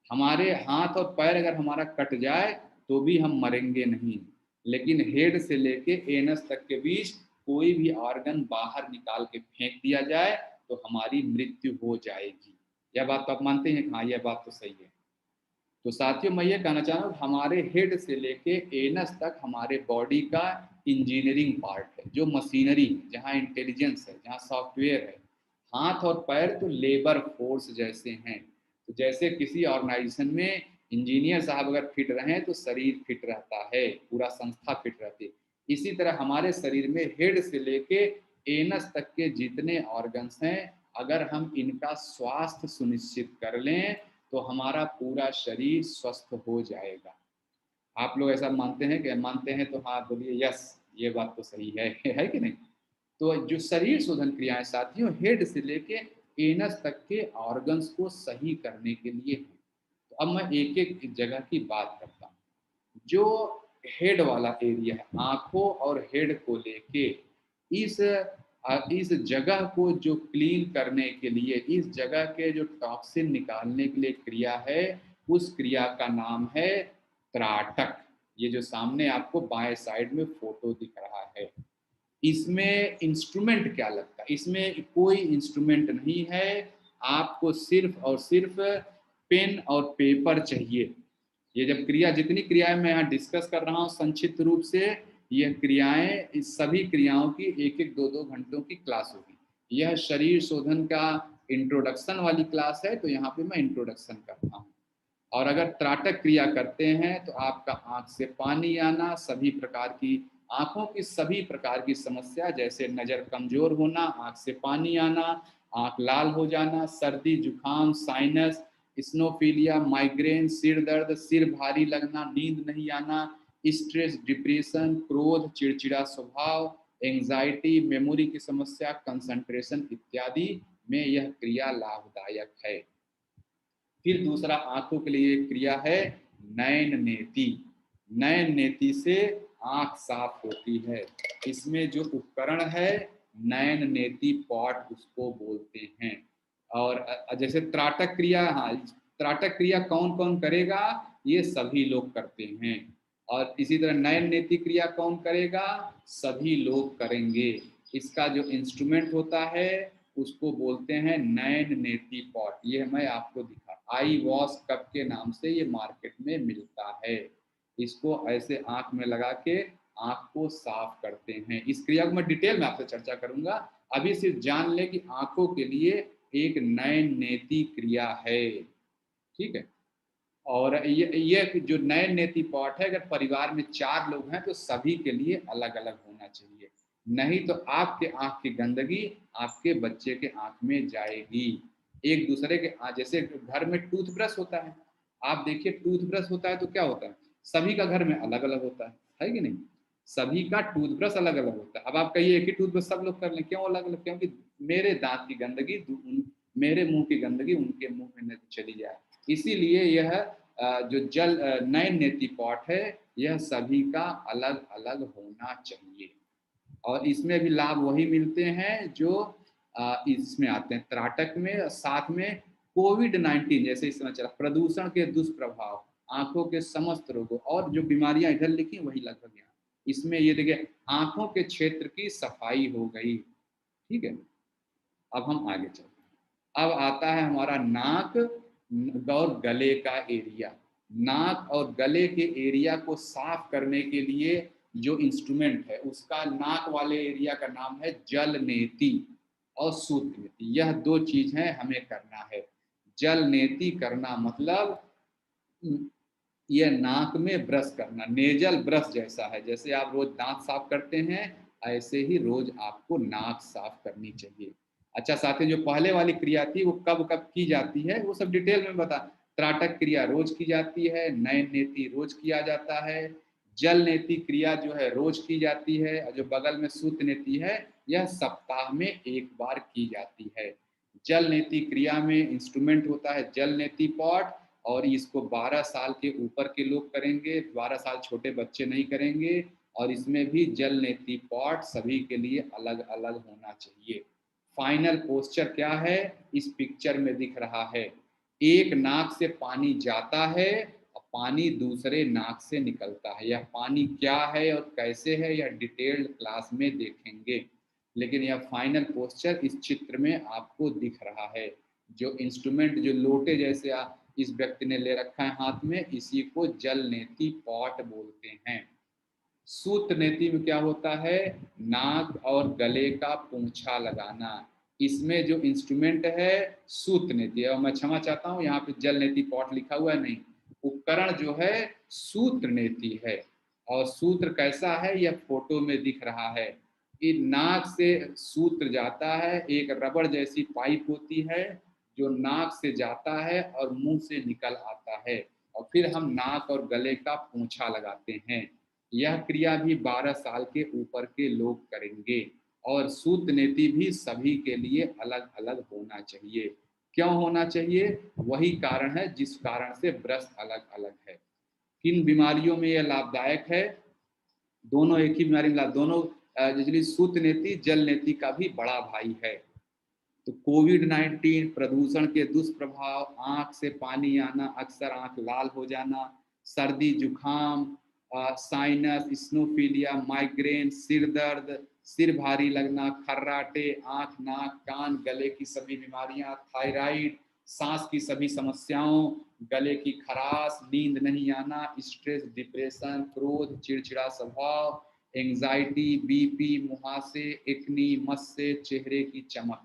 हमारे हाथ और पैर अगर हमारा कट जाए तो भी हम मरेंगे नहीं, लेकिन हेड से लेके एनस तक के बीच कोई भी ऑर्गन बाहर निकाल के फेंक दिया जाए तो हमारी मृत्यु हो जाएगी। यह बात तो आप मानते हैं? हाँ, यह बात तो सही है। तो साथियों मैं ये कहना चाह रहा हूँ, हमारे हेड से लेके एनस तक हमारे बॉडी का इंजीनियरिंग पार्ट है, जो मशीनरी है, जहाँ इंटेलिजेंस है, जहाँ सॉफ्टवेयर है। हाथ और पैर तो लेबर फोर्स जैसे हैं। तो जैसे किसी ऑर्गेनाइजेशन में इंजीनियर साहब अगर फिट रहें तो शरीर फिट रहता है, पूरा संस्था फिट रहती है। इसी तरह हमारे शरीर में हेड से लेके एनस तक के जितने ऑर्गन्स हैं, अगर हम इनका स्वास्थ्य सुनिश्चित कर लें तो हमारा पूरा शरीर स्वस्थ हो जाएगा। आप लोग ऐसा मानते हैं? कि मानते हैं तो हाँ बोलिए यस, ये बात तो सही है है कि नहीं? तो जो शरीर शोधन क्रियाएं साथियों, हेड से लेके एनस तक के ऑर्गन्स को सही करने के लिए है। तो अब मैं एक एक जगह की बात करता हूँ। जो हेड वाला एरिया है, आंखों और हेड को लेके, इस इस जगह को जो क्लीन करने के लिए, इस जगह के जो टॉक्सिन निकालने के लिए क्रिया है, उस क्रिया का नाम है त्राटक। ये जो सामने आपको बाएं साइड में फोटो दिख रहा है, इसमें इंस्ट्रूमेंट क्या लगता है? इसमें कोई इंस्ट्रूमेंट नहीं है, आपको सिर्फ और सिर्फ पेन और पेपर चाहिए। ये जब क्रिया, जितनी क्रियाएं मैं यहाँ डिस्कस कर रहा हूँ संक्षिप्त रूप से, यह क्रियाएं, इस सभी क्रियाओं की एक एक दो दो घंटों की क्लास होगी। यह शरीर शोधन का इंट्रोडक्शन वाली क्लास है, तो यहाँ पे मैं इंट्रोडक्शन करता हूँ। और अगर त्राटक क्रिया करते हैं तो आपका आंख से पानी आना, सभी प्रकार की आंखों की सभी प्रकार की समस्या, जैसे नज़र कमजोर होना, आंख से पानी आना, आंख लाल हो जाना, सर्दी जुकाम, साइनस, स्नोफीलिया, माइग्रेन, सिर दर्द, सिर भारी लगना, नींद नहीं आना, स्ट्रेस, डिप्रेशन, क्रोध, चिड़चिड़ा स्वभाव, एंजाइटी, मेमोरी की समस्या, कंसंट्रेशन इत्यादि में यह क्रिया लाभदायक है। फिर दूसरा आंखों के लिए क्रिया है नयन नेति। नयन नेति से आंख साफ होती है। इसमें जो उपकरण है, नयन नेति पॉट उसको बोलते हैं। और जैसे त्राटक क्रिया, हाँ, त्राटक क्रिया कौन कौन करेगा? ये सभी लोग करते हैं। और इसी तरह नयन नेति क्रिया कौन करेगा? सभी लोग करेंगे। इसका जो इंस्ट्रूमेंट होता है उसको बोलते हैं नयन नेति पॉट। ये मैं आपको दिखा, आई वॉश कप के नाम से ये मार्केट में मिलता है। इसको ऐसे आंख में लगा के आँख को साफ करते हैं। इस क्रिया को मैं डिटेल में आपसे चर्चा करूंगा, अभी सिर्फ जान ले कि आँखों के लिए एक नयन नेति क्रिया है, ठीक है। और ये जो नयन नेति पॉट है, अगर परिवार में 4 लोग हैं तो सभी के लिए अलग अलग होना चाहिए, नहीं तो आपके आँख की गंदगी आपके बच्चे के आँख में जाएगी। एक दूसरे के जैसे घर में टूथब्रश होता है, आप देखिए टूथब्रश होता है तो क्या होता है, सभी का घर में अलग अलग होता है कि नहीं, सभी का टूथब्रश अलग अलग होता है। अब आप कहिए एक ही टूथब्रश सब लोग कर लें, क्यों अलग अलग, क्योंकि मेरे दांत की गंदगी मेरे मुंह की गंदगी उनके मुंह में न चली जाए, इसीलिए यह जो नयन नेति पॉट है यह सभी का अलग अलग होना चाहिए। और इसमें भी लाभ वही मिलते हैं जो इसमें आते हैं त्राटक में। साथ में कोविड-19 जैसे इस समय चला, प्रदूषण के दुष्प्रभाव, आंखों के समस्त रोगों और जो बीमारियां इधर लिखी वही लगभग यहाँ इसमें, ये देखिए आंखों के क्षेत्र की सफाई हो गई, ठीक है। अब हम आगे चलते हैं, अब आता है हमारा नाक और गले का एरिया। नाक और गले के एरिया को साफ करने के लिए जो इंस्ट्रूमेंट है उसका नाक वाले एरिया का नाम है जल नेति और सूत नेति। यह 2 चीज है हमें करना है। जल नेति करना मतलब यह नाक में ब्रश करना, नेजल ब्रश जैसा है, जैसे आप रोज दांत साफ करते हैं ऐसे ही रोज आपको नाक साफ करनी चाहिए। अच्छा साथी, जो पहले वाली क्रिया थी वो कब कब की जाती है वो सब डिटेल में बता। त्राटक क्रिया रोज की जाती है, नयन नेति रोज किया जाता है, जल नेति क्रिया जो है रोज की जाती है, और जो बगल में सूत नेति है यह सप्ताह में एक बार की जाती है। जल नेति क्रिया में इंस्ट्रूमेंट होता है जल नेति पॉट, और इसको 12 साल के ऊपर के लोग करेंगे, 12 साल छोटे बच्चे नहीं करेंगे। और इसमें भी जल नेति पॉट सभी के लिए अलग अलग होना चाहिए। फाइनल पोस्चर क्या है इस पिक्चर में दिख रहा है, एक नाक से पानी जाता है और पानी दूसरे नाक से निकलता है। यह पानी क्या है और कैसे है यह डिटेल्ड क्लास में देखेंगे, लेकिन यह फाइनल पोस्चर इस चित्र में आपको दिख रहा है। जो इंस्ट्रूमेंट जो लोटे जैसे इस व्यक्ति ने ले रखा है हाथ में, इसी को जल नेति पॉट बोलते हैं। सूत नेति में क्या होता है, नाक और गले का पोंछा लगाना। इसमें जो इंस्ट्रूमेंट है सूत नेति, और मैं क्षमा चाहता हूँ यहाँ पे जल नेति पॉट लिखा हुआ है नहीं, उपकरण जो है सूत्र नेति है। और सूत्र कैसा है यह फोटो में दिख रहा है, नाक से सूत्र जाता है, एक रबड़ जैसी पाइप होती है जो नाक से जाता है और मुंह से निकल आता है, और फिर हम नाक और गले का पोंछा लगाते हैं। यह क्रिया भी 12 साल के ऊपर के लोग करेंगे, और सूत नेति भी सभी के लिए अलग अलग होना चाहिए। क्यों होना चाहिए, वही कारण है जिस कारण से ब्रश अलग अलग है। किन बीमारियों में यह लाभदायक है, दोनों एक ही बीमारी में दोनों जैसे सूत नेति जल नेति का भी बड़ा भाई है। तो कोविड-19, प्रदूषण के दुष्प्रभाव, आँख से पानी आना, अक्सर आँख लाल हो जाना, सर्दी जुकाम, साइनस, स्नोफीलिया, माइग्रेन, सिर दर्द, सिर भारी लगना, खर्राटे, आँख नाक कान गले की सभी बीमारियां, थायराइड, सांस की सभी समस्याओं, गले की खराश, नींद नहीं आना, स्ट्रेस, डिप्रेशन, क्रोध, चिड़चिड़ा स्वभाव, एंजाइटी, बीपी, मुहासे, एक्नी, मस्से, चेहरे की चमक,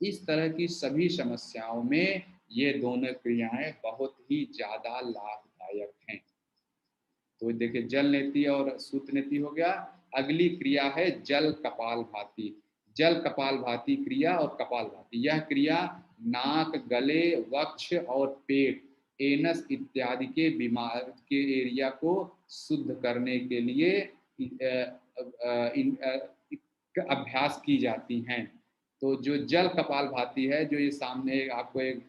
इस तरह की सभी समस्याओं में ये दोनों क्रियाएं बहुत ही ज्यादा लाभदायक हैं। तो देखिए जल नेति और सूत नेति हो गया। अगली क्रिया है जल कपालभाति। जल कपालभाति क्रिया और कपालभाति, यह क्रिया नाक, गले, वक्ष और पेट, एनस इत्यादि के बीमार के एरिया को शुद्ध करने के लिए अभ्यास की जाती हैं। तो जो जल कपालभाति है, जो ये सामने आपको एक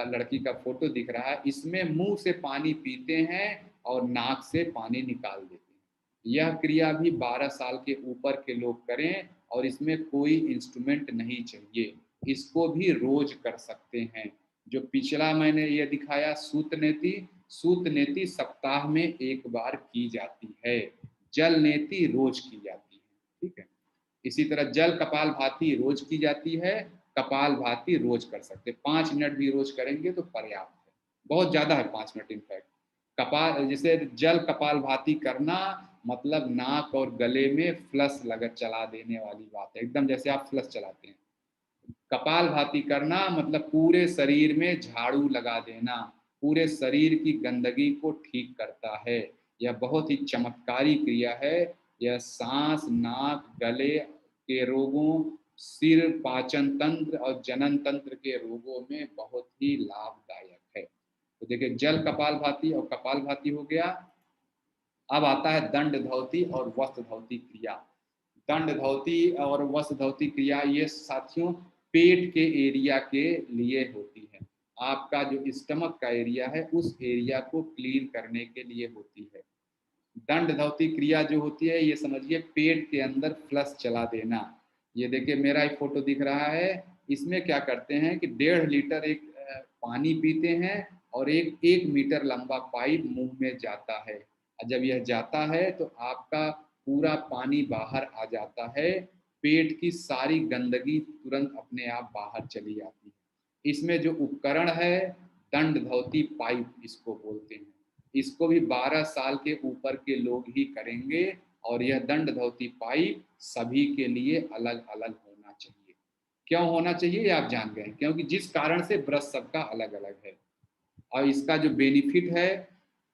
लड़की का फोटो दिख रहा है, इसमें मुंह से पानी पीते हैं और नाक से पानी निकाल देते हैं। यह क्रिया भी 12 साल के ऊपर के लोग करें, और इसमें कोई इंस्ट्रूमेंट नहीं चाहिए, इसको भी रोज कर सकते हैं। जो पिछला मैंने ये दिखाया सूत नेति सप्ताह में एक बार की जाती है, जल नेति रोज की जाती है, ठीक है। इसी तरह जल कपालभाति रोज की जाती है, कपालभाति रोज कर सकते, 5 मिनट भी रोज करेंगे तो पर्याप्त है, बहुत ज्यादा है 5 मिनट इनफैक्ट। कपाल जैसे जल कपालभाति करना मतलब नाक और गले में फ्लश लगा चला देने वाली बात है, एकदम जैसे आप फ्लश चलाते हैं। कपालभाति करना मतलब पूरे शरीर में झाड़ू लगा देना, पूरे शरीर की गंदगी को ठीक करता है। यह बहुत ही चमत्कारी क्रिया है। यह सांस, नाक, गले के रोगों, सिर, पाचन तंत्र और जनन तंत्र के रोगों में बहुत ही लाभदायक है। तो देखिए, जल कपालभाति और कपालभाति हो गया। अब आता है दंड धौती और वस्त्र धौती क्रिया। दंड धौती और वस्त्र धौती क्रिया ये साथियों पेट के एरिया के लिए होती है। आपका जो स्टमक का एरिया है उस एरिया को क्लीन करने के लिए होती है। दंड धौती क्रिया जो होती है ये समझिए पेट के अंदर फ्लश चला देना। ये देखिए मेरा एक फोटो दिख रहा है। इसमें क्या करते हैं कि 1.5 लीटर एक पानी पीते हैं और एक 1 मीटर लंबा पाइप मुंह में जाता है। जब यह जाता है तो आपका पूरा पानी बाहर आ जाता है। पेट की सारी गंदगी तुरंत अपने आप बाहर चली जाती है। इसमें जो उपकरण है दंड धौती पाइप इसको बोलते हैं। इसको भी 12 साल के ऊपर के लोग ही करेंगे और यह दंड धौती पाइप सभी के लिए अलग अलग होना चाहिए। क्यों होना चाहिए ये आप जान गए, क्योंकि जिस कारण से ब्रश सबका अलग अलग है। और इसका जो बेनिफिट है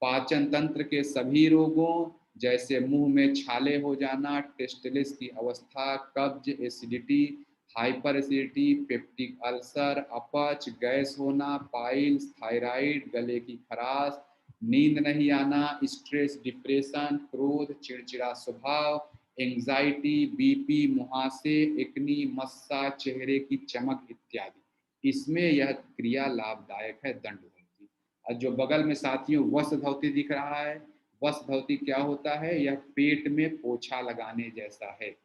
पाचन तंत्र के सभी रोगों जैसे मुंह में छाले हो जाना, टेस्टिलिस की अवस्था, कब्ज, acidity, hyper acidity, peptic ulcer, अपच, गैस होना, पाइल्स, थायराइड, गले की खराश, नींद नहीं आना, स्ट्रेस, डिप्रेशन, क्रोध, चिड़चिड़ा स्वभाव, एंजाइटी, बीपी, मुहासे, एक्नी, मस्सा, चेहरे की चमक इत्यादि, इसमें यह क्रिया लाभदायक है दंड धौती। और जो बगल में साथियों वस्त्र धौती दिख रहा है, वस्त्र धौती क्या होता है? यह पेट में पोछा लगाने जैसा है।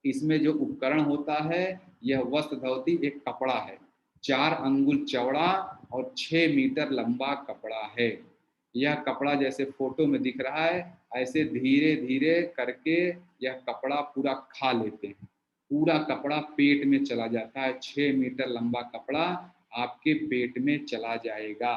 इसमें जो उपकरण होता है यह वस्त्र धौती एक कपड़ा है, 4 अंगुल चौड़ा और 6 मीटर लंबा कपड़ा है। यह कपड़ा जैसे फोटो में दिख रहा है ऐसे धीरे धीरे करके यह कपड़ा पूरा खा लेते हैं। पूरा कपड़ा पेट में चला जाता है। 6 मीटर लंबा कपड़ा आपके पेट में चला जाएगा।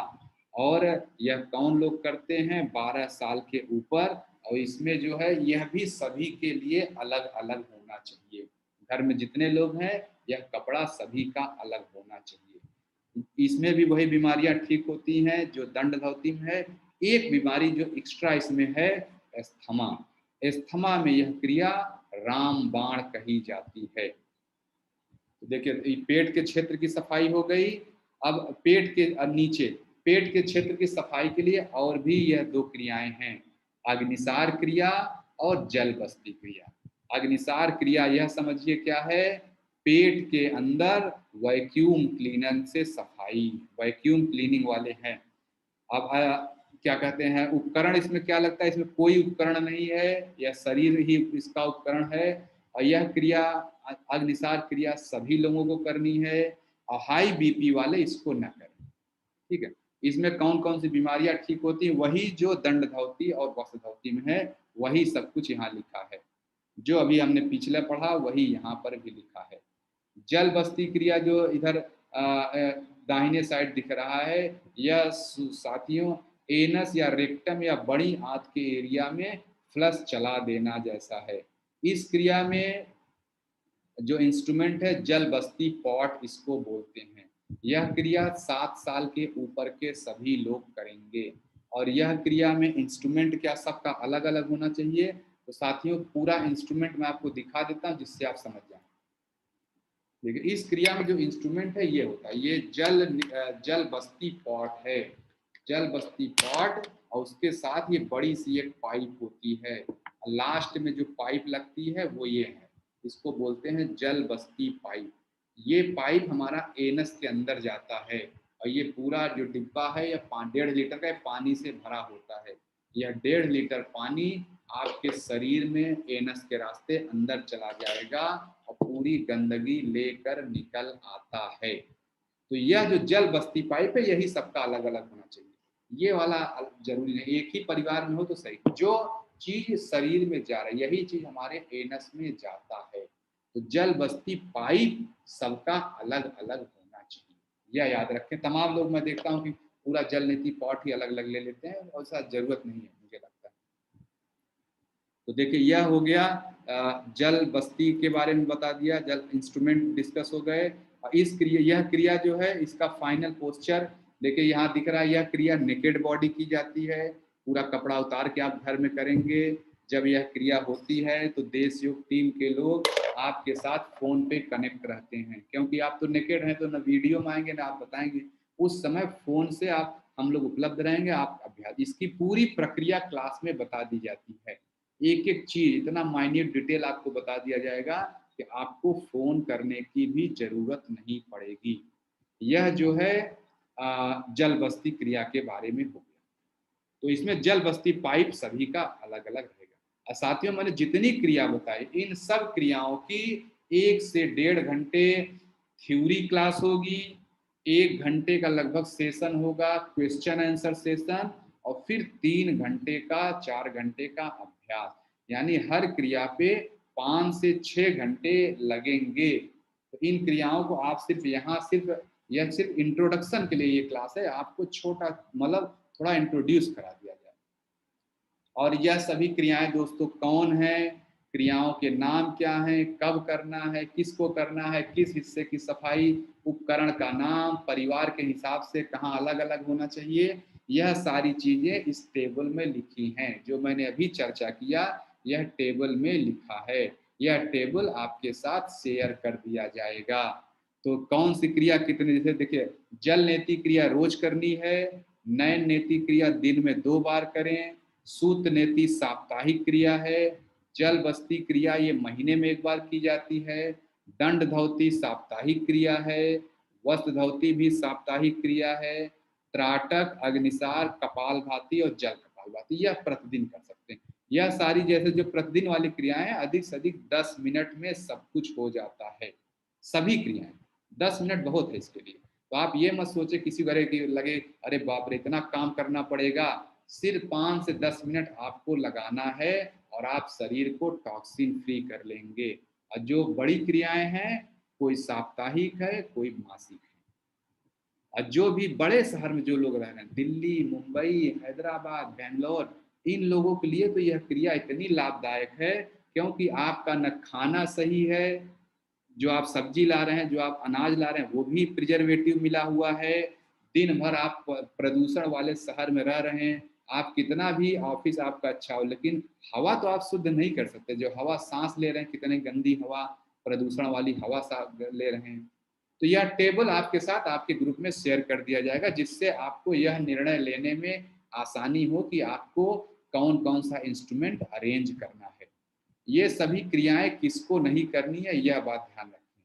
और यह कौन लोग करते हैं? 12 साल के ऊपर। और इसमें जो है यह भी सभी के लिए अलग अलग होना चाहिए। घर में जितने लोग हैं यह कपड़ा सभी का अलग होना चाहिए। इसमें भी वही बीमारियां ठीक होती हैं जो दंड धौती में है। एक बीमारी जो एक्स्ट्रा इसमें है एस्थमा। एस्थमा में यह क्रिया रामबाण कही जाती है। तो देखिए पेट के क्षेत्र की सफाई हो गई। अब पेट के नीचे पेट के क्षेत्र की सफाई के लिए और भी यह 2 क्रियाएं हैं, अग्निसार क्रिया और जल बस्ती क्रिया। अग्निसार क्रिया यह समझिए क्या है? पेट के अंदर वैक्यूम क्लीनर से सफाई, वैक्यूम क्लीनिंग वाले हैं। अब क्या कहते हैं उपकरण इसमें क्या लगता है? इसमें कोई उपकरण नहीं है, यह शरीर ही इसका उपकरण है। और यह क्रिया अग्निसार क्रिया सभी लोगों को करनी है और हाई बीपी वाले इसको न करें। ठीक है। इसमें कौन कौन सी बीमारियां ठीक होती हैं वही जो दंड धौती और वस्त्र धौती में है वही सब कुछ यहाँ लिखा है। जो अभी हमने पिछले पढ़ा वही यहाँ पर भी लिखा है। जल बस्ती क्रिया जो इधर दाहिने साइड दिख रहा है यह साथियों एनस या रेक्टम या बड़ी आंत के एरिया में फ्लश चला देना जैसा है। इस क्रिया में जो इंस्ट्रूमेंट है जल बस्ती पॉट इसको बोलते हैं। यह क्रिया 7 साल के ऊपर के सभी लोग करेंगे। और यह क्रिया में इंस्ट्रूमेंट क्या सबका अलग अलग होना चाहिए। तो साथियों पूरा इंस्ट्रूमेंट मैं आपको दिखा देता हूँ जिससे आप समझ जाएं। देखिए इस क्रिया में जो इंस्ट्रूमेंट है ये होता है, ये जल बस्ती पॉट है। जल बस्ती पॉट और उसके साथ ये बड़ी सी एक पाइप होती है। लास्ट में जो पाइप लगती है वो ये है, इसको बोलते हैं जल बस्ती पाइप। ये पाइप हमारा एनस के अंदर जाता है और ये पूरा जो डिब्बा है यह 1.5 लीटर का पानी से भरा होता है। यह 1.5 लीटर पानी आपके शरीर में एनस के रास्ते अंदर चला जाएगा और पूरी गंदगी लेकर निकल आता है। तो यह जो जल बस्ती पाइप है यही सबका अलग अलग होना चाहिए। ये वाला जरूरी नहीं, एक ही परिवार में हो तो सही। जो चीज शरीर में जा रही है यही चीज हमारे एनस में जाता है। तो जल बस्ती पाइप सबका अलग अलग होना चाहिए, यह याद रखें। तमाम लोग मैं देखता हूँ कि पूरा जल नीति पॉट ही अलग अलग ले लेते हैं और ऐसा जरूरत नहीं है मुझे लगता है। तो देखिए यह हो गया जल बस्ती के बारे में बता दिया, जल इंस्ट्रूमेंट डिस्कस हो गए। और यह क्रिया जो है इसका फाइनल पोस्चर देखिए यहाँ दिख रहा है। यह क्रिया नेकेड बॉडी की जाती है, पूरा कपड़ा उतार के आप घर में करेंगे। जब यह क्रिया होती है तो देश योग टीम के लोग आपके साथ फोन पे कनेक्ट रहते हैं, क्योंकि आप तो नेकेड हैं, तो ना वीडियो में आएंगे ना आप बताएंगे। उस समय फोन से आप हम लोग उपलब्ध रहेंगे, आप अभ्यास इसकी पूरी प्रक्रिया क्लास में बता दी जाती है। एक एक चीज इतना माइन्यूट डिटेल आपको बता दिया जाएगा कि आपको फोन करने की भी जरूरत नहीं पड़ेगी। यह जो है जल बस्ती क्रिया के बारे में हो गया। तो इसमें जल बस्ती पाइप सभी का अलग अलग रहेगा। और साथियों मैंने जितनी क्रिया बताई इन सब क्रियाओं की 1 से 1.5 घंटे थ्योरी क्लास होगी, 1 घंटे का लगभग सेशन होगा क्वेश्चन आंसर सेशन, और फिर 3 घंटे का 4 घंटे का अभ्यास। यानी हर क्रिया पे 5 से 6 घंटे लगेंगे। तो इन क्रियाओं को आप सिर्फ यहाँ सिर्फ यह सिर्फ इंट्रोडक्शन के लिए ये क्लास है, आपको छोटा मतलब थोड़ा इंट्रोड्यूस करा दिया जाए। और यह सभी क्रियाएं दोस्तों कौन है, क्रियाओं के नाम क्या है, कब करना है, किसको करना है, किस हिस्से की सफाई, उपकरण का नाम, परिवार के हिसाब से कहाँ अलग अलग होना चाहिए, यह सारी चीजें इस टेबल में लिखी हैं। जो मैंने अभी चर्चा किया यह टेबल में लिखा है। यह टेबल आपके साथ शेयर कर दिया जाएगा। तो कौन सी क्रिया कितने, जैसे देखिए जल नेति क्रिया रोज करनी है, नयन नेति क्रिया दिन में 2 बार करें, सूत नेति साप्ताहिक क्रिया है, जल बस्ती क्रिया ये महीने में 1 बार की जाती है, दंड धौती साप्ताहिक क्रिया है, वस्त्र धौती भी साप्ताहिक क्रिया है, त्राटक, अग्निसार, कपाल भाती और जल कपाल भाती यह प्रतिदिन कर सकते हैं। यह सारी जैसे जो प्रतिदिन वाली क्रियाएं अधिक से अधिक 10 मिनट में सब कुछ हो जाता है। सभी क्रियाएं 10 मिनट बहुत है इसके लिए। तो आप ये मत सोचे किसी तरह की लगे अरे बाप रे इतना काम करना पड़ेगा। सिर्फ 5 से 10 मिनट आपको लगाना है और आप शरीर को टॉक्सिन फ्री कर लेंगे। और जो बड़ी क्रियाएं हैं कोई साप्ताहिक है कोई मासिक है। और जो भी बड़े शहर में जो लोग रह रहे हैं, दिल्ली, मुंबई, हैदराबाद, बेंगलोर, इन लोगों के लिए तो यह क्रिया इतनी लाभदायक है, क्योंकि आपका न खाना सही है, जो आप सब्जी ला रहे हैं, जो आप अनाज ला रहे हैं वो भी प्रिजर्वेटिव मिला हुआ है। दिन भर आप प्रदूषण वाले शहर में रह रहे हैं, आप कितना भी ऑफिस आपका अच्छा हो लेकिन हवा तो आप शुद्ध नहीं कर सकते। जो हवा सांस ले रहे हैं, कितनी गंदी हवा, प्रदूषण वाली हवा ले रहे हैं। तो यह टेबल आपके साथ आपके ग्रुप में शेयर कर दिया जाएगा, जिससे आपको यह निर्णय लेने में आसानी हो कि आपको कौन कौन सा इंस्ट्रूमेंट अरेंज करना है। ये सभी क्रियाएं किसको नहीं करनी है यह बात ध्यान रखें।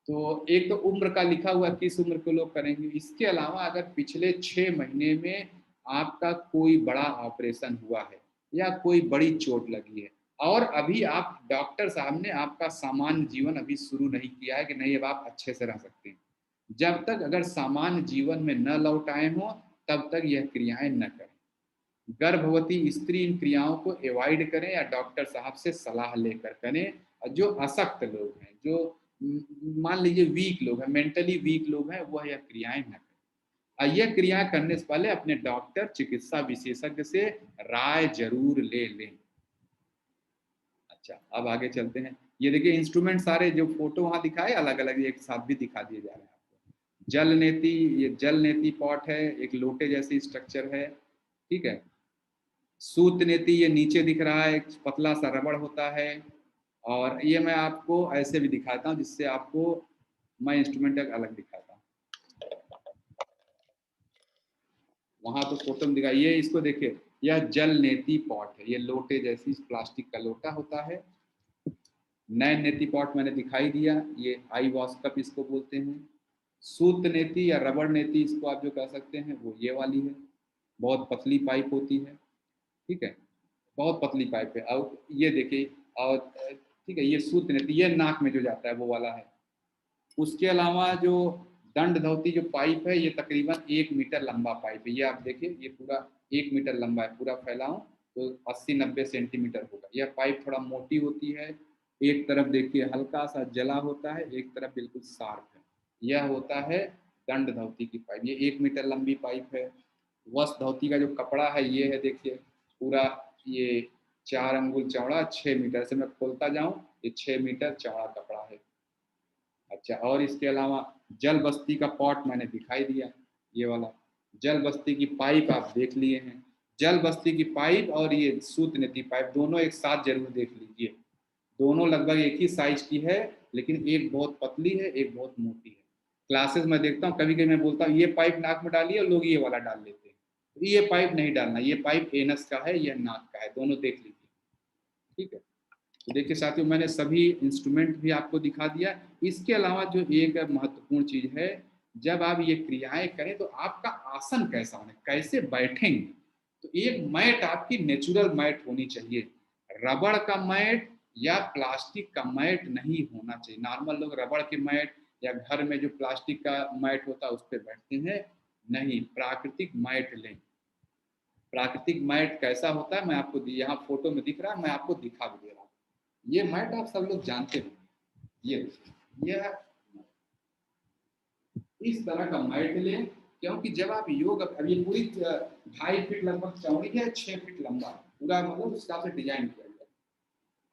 तो एक तो उम्र का लिखा हुआ किस उम्र के लोग करेंगे। इसके अलावा अगर पिछले 6 महीने में आपका कोई बड़ा ऑपरेशन हुआ है या कोई बड़ी चोट लगी है और अभी आप डॉक्टर साहब ने आपका सामान्य जीवन अभी शुरू नहीं किया है कि नहीं अब आप अच्छे से रह सकते हैं, जब तक अगर सामान्य जीवन में न लौट आए हों तब तक यह क्रियाएं न करें। गर्भवती स्त्री इन क्रियाओं को अवॉइड करें या डॉक्टर साहब से सलाह लेकर करें। और जो अशक्त लोग हैं, जो मान लीजिए वीक लोग हैं, मेंटली वीक लोग हैं, वह यह क्रियाएं न करें। और यह क्रियाएं करने से पहले अपने डॉक्टर चिकित्सा विशेषज्ञ से राय जरूर ले लें। अच्छा अब आगे चलते हैं। ये देखिए इंस्ट्रूमेंट सारे जो फोटो वहां दिखाए अलग अलग एक साथ भी दिखा दिए जा रहे हैं आपको। जल नेति, ये जल नेति पॉट है, एक लोटे जैसी स्ट्रक्चर है, ठीक है। सूत नेति ये नीचे दिख रहा है, एक पतला सा रबड़ होता है। और ये मैं आपको ऐसे भी दिखाता हूँ जिससे आपको मैं इंस्ट्रूमेंट अलग दिखाता हूँ। वहां तो फोटो में दिखा, ये इसको देखिए, यह जल नेति पॉट है, ये लोटे जैसी प्लास्टिक का लोटा होता है। नैन नेति पॉट मैंने दिखाई दिया, ये आई वॉश कप इसको बोलते हैं। सूत नेति या रबड़ नेति इसको आप जो कह सकते हैं वो ये वाली है, बहुत पतली पाइप होती है, ठीक है, बहुत पतली पाइप है। और ये देखिए, और ठीक है, ये सूत नेति ये नाक में जो जाता है वो वाला है। उसके अलावा जो दंड धोती जो पाइप है ये तकरीबन 1 मीटर लंबा पाइप है। ये आप देखिए ये पूरा 1 मीटर लंबा है, पूरा फैलाऊं तो 80-90 सेंटीमीटर होगा। यह पाइप थोड़ा मोटी होती है, एक तरफ देखिए हल्का सा जला होता है, एक तरफ बिल्कुल शार्प है। यह होता है दंड धोती की पाइप, ये 1 मीटर लंबी पाइप है। वस्त्र धोती का जो कपड़ा है ये है, देखिए पूरा ये 4 अंगुल चौड़ा 6 मीटर से मैं खोलता जाऊं, ये 6 मीटर चौड़ा कपड़ा है। अच्छा, और इसके अलावा जल बस्ती का पॉट मैंने दिखाई दिया, ये वाला जल बस्ती की पाइप आप देख लिए हैं। जल बस्ती की पाइप और ये सूत नेती पाइप दोनों एक साथ जरूर देख लीजिए। दोनों लगभग एक ही साइज की है, लेकिन एक बहुत पतली है, एक बहुत मोटी है। क्लासेस में देखता हूँ कभी कभी मैं बोलता हूँ ये पाइप नाक में डालिए, और लोग ये वाला डाल लेते हैं। तो ये पाइप नहीं डालना, ये पाइप एनस का है, यह नाक का है, दोनों देख लीजिए। ठीक है, तो देखिए साथियों, मैंने सभी इंस्ट्रूमेंट भी आपको दिखा दिया। इसके अलावा जो एक महत्वपूर्ण चीज है, जब आप ये क्रियाएं करें तो आपका आसन कैसा होना, कैसे बैठेंगे। तो एक मैट आपकी नेचुरल मैट होनी चाहिए, रबड़ का मैट या प्लास्टिक का मैट नहीं होना चाहिए। नॉर्मल लोग रबड़ के मैट या घर में जो प्लास्टिक का मैट होता है उस पर बैठते हैं, नहीं, प्राकृतिक मैट लें। प्राकृतिक मैट कैसा होता है मैं आपको यहाँ फोटो में दिख रहा है, मैं आपको दिखा भी दे रहा हूँ। ये मैट आप सब लोग जानते हो, ये इस तरह का मैट लें, क्योंकि जब आप योग, अब ये पूरी 2.5 फीट लगभग चौड़ी है, 6 फीट लंबा, पूरा मतलब उस हिसाब से डिजाइन किया गया।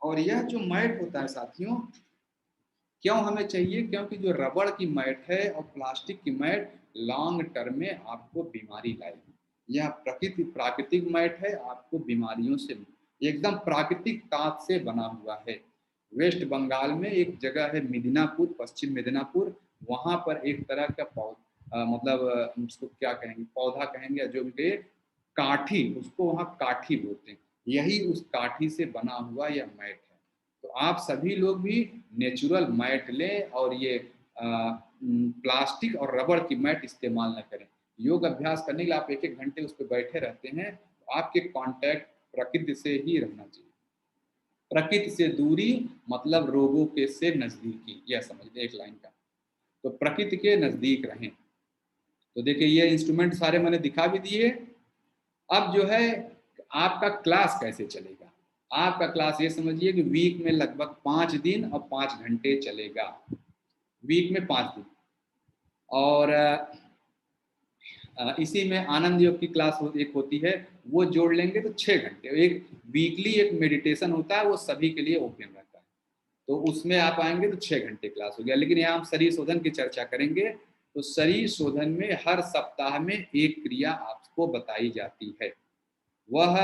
और यह जो मैट होता है साथियों, क्यों हमें चाहिए, क्योंकि जो रबड़ की मैट है और प्लास्टिक की मैट लॉन्ग टर्म में आपको बीमारी लाएगी। यह प्राकृतिक मैट है, आपको बीमारियों से एकदम प्राकृतिक ताप से बना हुआ है। वेस्ट बंगाल में एक जगह है मिदनापुर, पश्चिम मिदनापुर, वहां पर एक तरह का मतलब उसको क्या कहेंगे, पौधा कहेंगे या जो भी कहे, काठी, उसको वहाँ काठी बोलते हैं, यही उस काठी से बना हुआ यह मैट है। तो आप सभी लोग भी नेचुरल मैट लें और ये प्लास्टिक और रबड़ की मैट इस्तेमाल न करें। योग अभ्यास करने के लिए आप 1-1 घंटे उस पर बैठे रहते हैं, तो आपके कांटेक्ट प्रकृति से ही रहना चाहिए। प्रकृति से दूरी मतलब रोगों के से नजदीकी, यह समझ लें एक लाइन का। तो प्रकृति के नजदीक रहें। तो देखिए ये इंस्ट्रूमेंट सारे मैंने दिखा भी दिए। अब जो है आपका क्लास कैसे चलेगा, आपका क्लास ये समझिए कि वीक में लगभग 5 दिन और 5 घंटे चलेगा, वीक में 5 दिन। और इसी में आनंद योग की क्लास एक होती है, वो जोड़ लेंगे तो 6 घंटे। एक वीकली एक मेडिटेशन होता है, वो सभी के लिए ओपन रहता है, तो उसमें आप आएंगे तो 6 घंटे क्लास हो गया। लेकिन यहाँ हम शरीर शोधन की चर्चा करेंगे, तो शरीर शोधन में हर सप्ताह में एक क्रिया आपको बताई जाती है। वह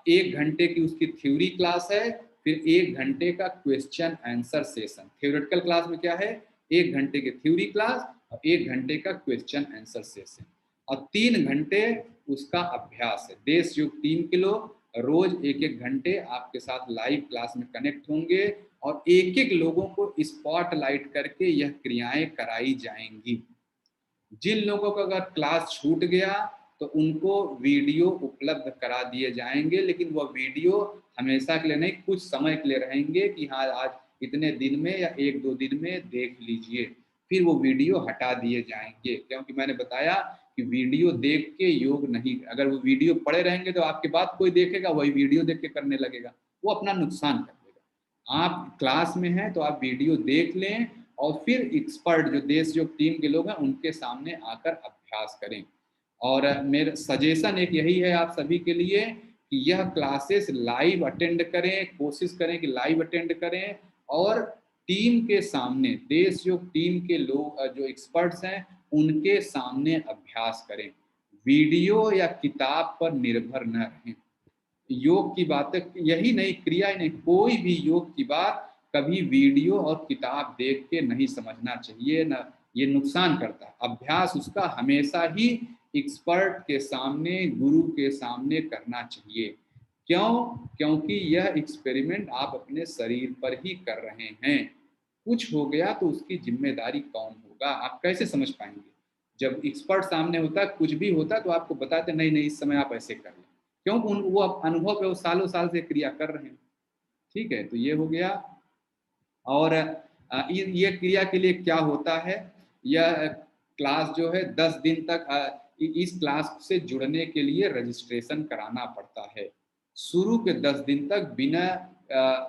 1 घंटे की उसकी थ्योरी क्लास है, फिर 1 घंटे का question answer session. Theoretical class में क्या है, 1 घंटे की थ्योरी क्लास और 1 घंटे का क्वेश्चन आंसर सेशन, और 3 घंटे उसका अभ्यास है। देश युग टीम के लोग रोज 1-1 घंटे आपके साथ लाइव क्लास में कनेक्ट होंगे, और एक एक लोगों को स्पॉटलाइट करके यह क्रियाएं कराई जाएंगी। जिन लोगों का अगर क्लास छूट गया तो उनको वीडियो उपलब्ध करा दिए जाएंगे, लेकिन वह वीडियो हमेशा के लिए नहीं, कुछ समय के लिए रहेंगे कि हाँ आज इतने दिन में या 1-2 दिन में देख लीजिए, फिर वो वीडियो हटा दिए जाएंगे। क्योंकि मैंने बताया कि वीडियो देख के योग नहीं, अगर वो वीडियो पड़े रहेंगे तो आपके बाद कोई देखेगा, वही वीडियो देख के करने लगेगा, वो अपना नुकसान कर देगा। आप क्लास में हैं तो आप वीडियो देख लें, और फिर एक्सपर्ट जो देश योग टीम के लोग हैं उनके सामने आकर अभ्यास करें। और मेरा सजेशन एक यही है आप सभी के लिए कि यह क्लासेस लाइव अटेंड करें, कोशिश करें कि लाइव अटेंड करें, और टीम के सामने, देश योग टीम के लोग जो एक्सपर्ट्स हैं उनके सामने अभ्यास करें। वीडियो या किताब पर निर्भर न रहें। योग की बातें यही नहीं, क्रिया ही नहीं, कोई भी योग की बात कभी वीडियो और किताब देख के नहीं समझना चाहिए, ना, ये नुकसान करता है। अभ्यास उसका हमेशा ही एक्सपर्ट के सामने, गुरु के सामने करना चाहिए। क्यों, क्योंकि यह एक्सपेरिमेंट आप अपने शरीर पर ही कर रहे हैं। कुछ हो गया तो उसकी जिम्मेदारी कौन होगा, आप कैसे समझ पाएंगे। जब एक्सपर्ट सामने होता है, कुछ भी होता है तो आपको बताते नहीं नहीं इस समय आप ऐसे कर लें, क्यों, वो अनुभव पे वो सालों साल से क्रिया कर रहे हैं। ठीक है, तो ये हो गया। और ये क्रिया के लिए क्या होता है, यह क्लास जो है 10 दिन तक, इस क्लास से जुड़ने के लिए रजिस्ट्रेशन कराना पड़ता है। शुरू के 10 दिन तक बिना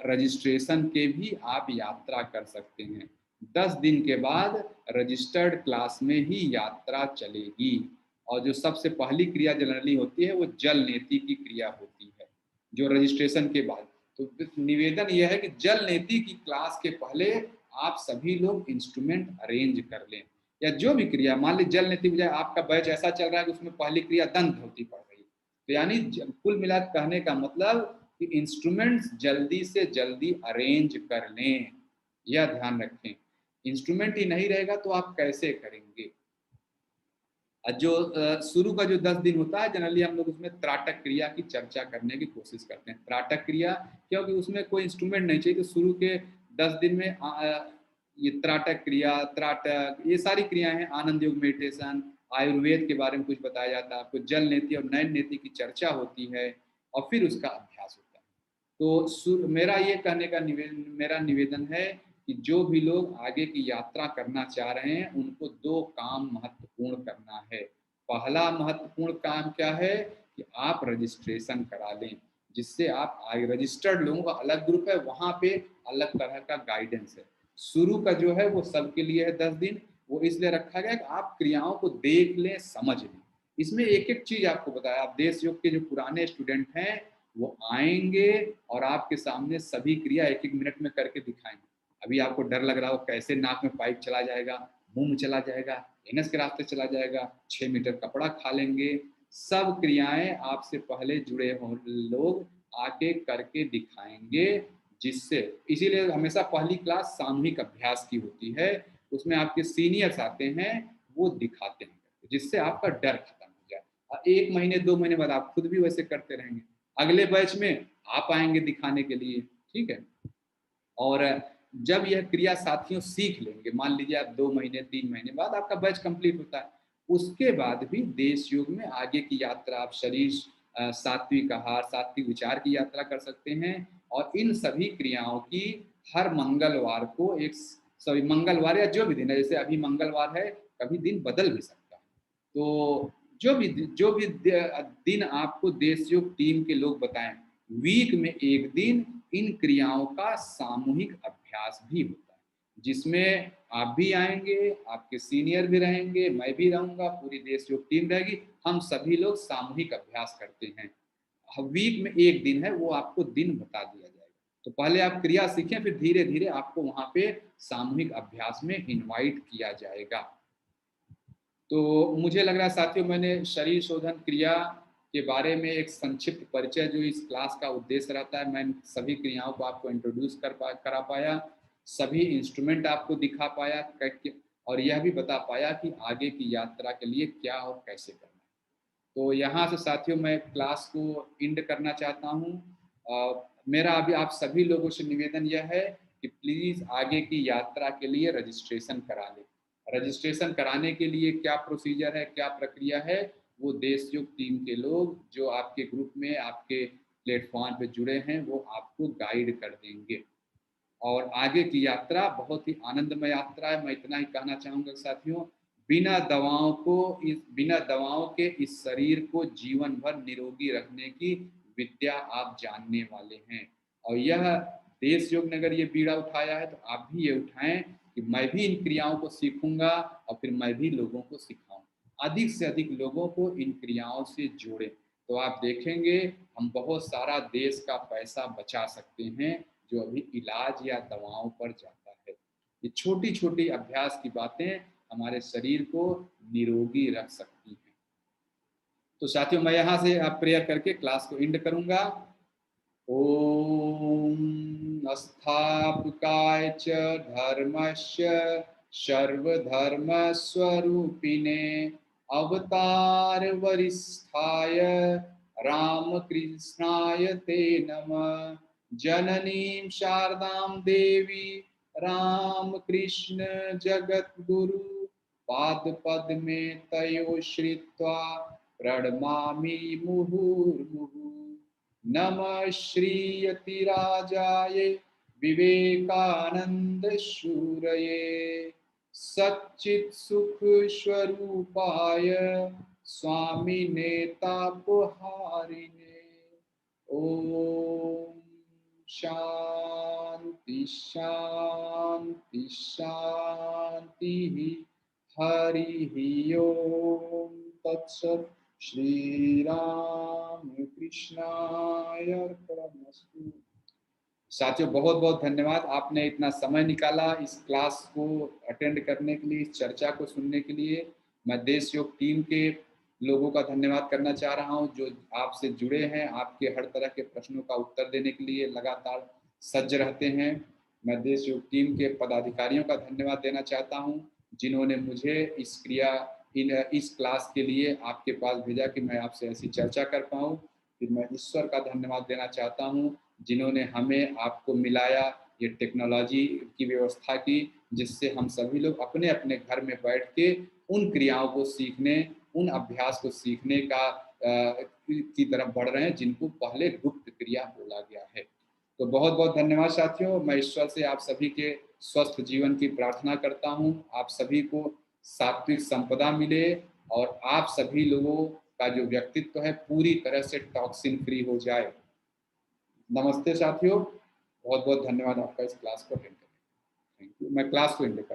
रजिस्ट्रेशन के भी आप यात्रा कर सकते हैं। 10 दिन के बाद रजिस्टर्ड क्लास में ही यात्रा चलेगी। और जो सबसे पहली क्रिया जनरली होती है वो जल नेति की क्रिया होती है। जो रजिस्ट्रेशन के बाद। तो निवेदन यह है कि जल नीति की क्लास के पहले आप सभी लोग इंस्ट्रूमेंट अरेंज कर लें, या जो भी क्रिया, मान लीजिए जल नीति बजाय आपका बैच ऐसा चल रहा है कि उसमें पहली क्रिया दंत धोती पड़ रही है, तो यानी कुल मिला कहने का मतलब कि इंस्ट्रूमेंट्स जल्दी से जल्दी अरेंज कर लें, यह ध्यान रखें। इंस्ट्रूमेंट ही नहीं रहेगा तो आप कैसे करेंगे। जो शुरू का जो 10 दिन होता है, जनरली हम लोग उसमें त्राटक क्रिया की चर्चा करने की कोशिश करते हैं। त्राटक क्रिया क्योंकि उसमें कोई इंस्ट्रूमेंट नहीं चाहिए, तो शुरू के 10 दिन में ये त्राटक क्रिया, त्राटक, ये सारी क्रियाएं हैं। आनंद योग मेडिटेशन, आयुर्वेद के बारे में कुछ बताया जाता है आपको, जल नीति और नयन नीति की चर्चा होती है, और फिर उसका अभ्यास होता है। तो मेरा ये कहने का मेरा निवेदन है कि जो भी लोग आगे की यात्रा करना चाह रहे हैं उनको 2 काम महत्वपूर्ण करना है। पहला महत्वपूर्ण काम क्या है कि आप रजिस्ट्रेशन करा लें, जिससे आप रजिस्टर्ड लोगों का अलग ग्रुप है, वहाँ पे अलग तरह का गाइडेंस है। शुरू का जो है वो सबके लिए है 10 दिन, वो इसलिए रखा गया कि आप क्रियाओं को देख लें, समझ लें। इसमें एक एक चीज आपको बताया, आप देश योग के जो पुराने स्टूडेंट हैं वो आएंगे और आपके सामने सभी क्रिया एक एक मिनट में करके दिखाएंगे। अभी आपको डर लग रहा हो कैसे नाक में पाइप चला जाएगा, मुंह में चला जाएगा, एनस के रास्ते चला जाएगा, 6 मीटर कपड़ा खा लेंगे, सब क्रियाएं आपसे पहले जुड़े हो लोग आके करके दिखाएंगे। जिससे इसीलिए हमेशा पहली क्लास सामूहिक अभ्यास की होती है, उसमें आपके सीनियर्स आते हैं, वो दिखाते हैं, जिससे आपका डर खत्म हो जाए। और 1 महीने 2 महीने बाद आप खुद भी वैसे करते रहेंगे, अगले बैच में आप आएंगे दिखाने के लिए, ठीक है। और जब यह क्रिया साथियों सीख लेंगे, मान लीजिए आप 2 महीने 3 महीने बाद आपका बैच कंप्लीट होता है, उसके बाद भी देश योग में आगे की यात्रा आप शरीर सात्विक आहार, सात्विक विचार की यात्रा कर सकते हैं। और इन सभी क्रियाओं की हर मंगलवार को एक, सभी मंगलवार या जो भी दिन है, जैसे अभी मंगलवार है, कभी दिन बदल भी सकता है, तो जो भी दिन आपको देश योग टीम के लोग बताएं, वीक में एक दिन इन क्रियाओं का सामूहिक अभ्यास भी होता है, जिसमें आप भी आएंगे, आपके सीनियर भी रहेंगे, मैं भी रहूंगा, पूरी देश योग टीम रहेगी, हम सभी लोग सामूहिक अभ्यास करते हैं। वीक में एक दिन है, वो आपको दिन बता दिया जाएगा। तो पहले आप क्रिया सीखें, फिर धीरे धीरे आपको वहां पे सामूहिक अभ्यास में इनवाइट किया जाएगा। तो मुझे लग रहा है साथियों, मैंने शरीर शोधन क्रिया के बारे में एक संक्षिप्त परिचय, जो इस क्लास का उद्देश्य रहता है, मैं सभी क्रियाओं को आपको इंट्रोड्यूस करा पाया, सभी इंस्ट्रूमेंट आपको दिखा पाया, और यह भी बता पाया कि आगे की यात्रा के लिए क्या और कैसे करना है। तो यहाँ से साथियों मैं क्लास को इंड करना चाहता हूँ। मेरा अभी आप सभी लोगों से निवेदन यह है कि प्लीज़ आगे की यात्रा के लिए रजिस्ट्रेशन करा लें। रजिस्ट्रेशन कराने के लिए क्या प्रोसीजर है, क्या प्रक्रिया है, वो देश योग टीम के लोग जो आपके ग्रुप में, आपके प्लेटफॉर्म पे जुड़े हैं, वो आपको गाइड कर देंगे। और आगे की यात्रा बहुत ही आनंदमय यात्रा है। मैं इतना ही कहना चाहूँगा साथियों, बिना दवाओं के इस शरीर को जीवन भर निरोगी रखने की विद्या आप जानने वाले हैं। और यह देश योग ने अगर ये बीड़ा उठाया है, तो आप भी ये उठाएं कि मैं भी इन क्रियाओं को सीखूंगा और फिर मैं भी लोगों को सिखाऊं, अधिक से अधिक लोगों को इन क्रियाओं से जोड़ें। तो आप देखेंगे हम बहुत सारा देश का पैसा बचा सकते हैं, जो अभी इलाज या दवाओं पर जाता है। ये छोटी छोटी अभ्यास की बातें हमारे शरीर को निरोगी रख सकती हैं। तो साथियों, मैं यहाँ से आप प्रेयर करके क्लास को एंड करूँगा। ओम स्थापकाय च धर्मस्य सर्वधर्मस्वरूपिणे अवतार वरिष्ठाय रामकृष्णाय ते नमः। जननीं शारदां देवी रामकृष्ण जगद्गुरु पादपद्मे तयो श्रित्वा प्रणमामि मुहुर्मुहुः। नमः श्रीयतिराजाय विवेकानंद शूरये सच्चित् सुख स्वरूपाय स्वामिने तापहारिणे। ओम शांति शांति शांति। हरि ओम तत्सत्। श्री राम कृष्णाय अर्पणमस्तु। साथियों बहुत बहुत धन्यवाद, आपने इतना समय निकाला इस क्लास को अटेंड करने के लिए, इस चर्चा को सुनने के लिए। मैं देश योग टीम के लोगों का धन्यवाद करना चाह रहा हूं जो आपसे जुड़े हैं, आपके हर तरह के प्रश्नों का उत्तर देने के लिए लगातार सज्ज रहते हैं। मैं देश योग टीम के पदाधिकारियों का धन्यवाद देना चाहता हूं जिन्होंने मुझे इस क्लास के लिए आपके पास भेजा कि मैं आपसे ऐसी चर्चा कर पाऊँ। फिर मैं ईश्वर का धन्यवाद देना चाहता हूँ जिन्होंने हमें आपको मिलाया, ये टेक्नोलॉजी की व्यवस्था की, जिससे हम सभी लोग अपने अपने घर में बैठ के उन क्रियाओं को सीखने, उन अभ्यास को सीखने की तरफ बढ़ रहे हैं जिनको पहले गुप्त क्रिया बोला गया है। तो बहुत बहुत धन्यवाद साथियों, मैं ईश्वर से आप सभी के स्वस्थ जीवन की प्रार्थना करता हूँ, आप सभी को सात्विक संपदा मिले और आप सभी लोगों का जो व्यक्तित्व है पूरी तरह से टॉक्सिन फ्री हो जाए। नमस्ते साथियों, बहुत बहुत धन्यवाद आपका इस क्लास को अटेंड करने। Thank you. मैं क्लास को एंड कर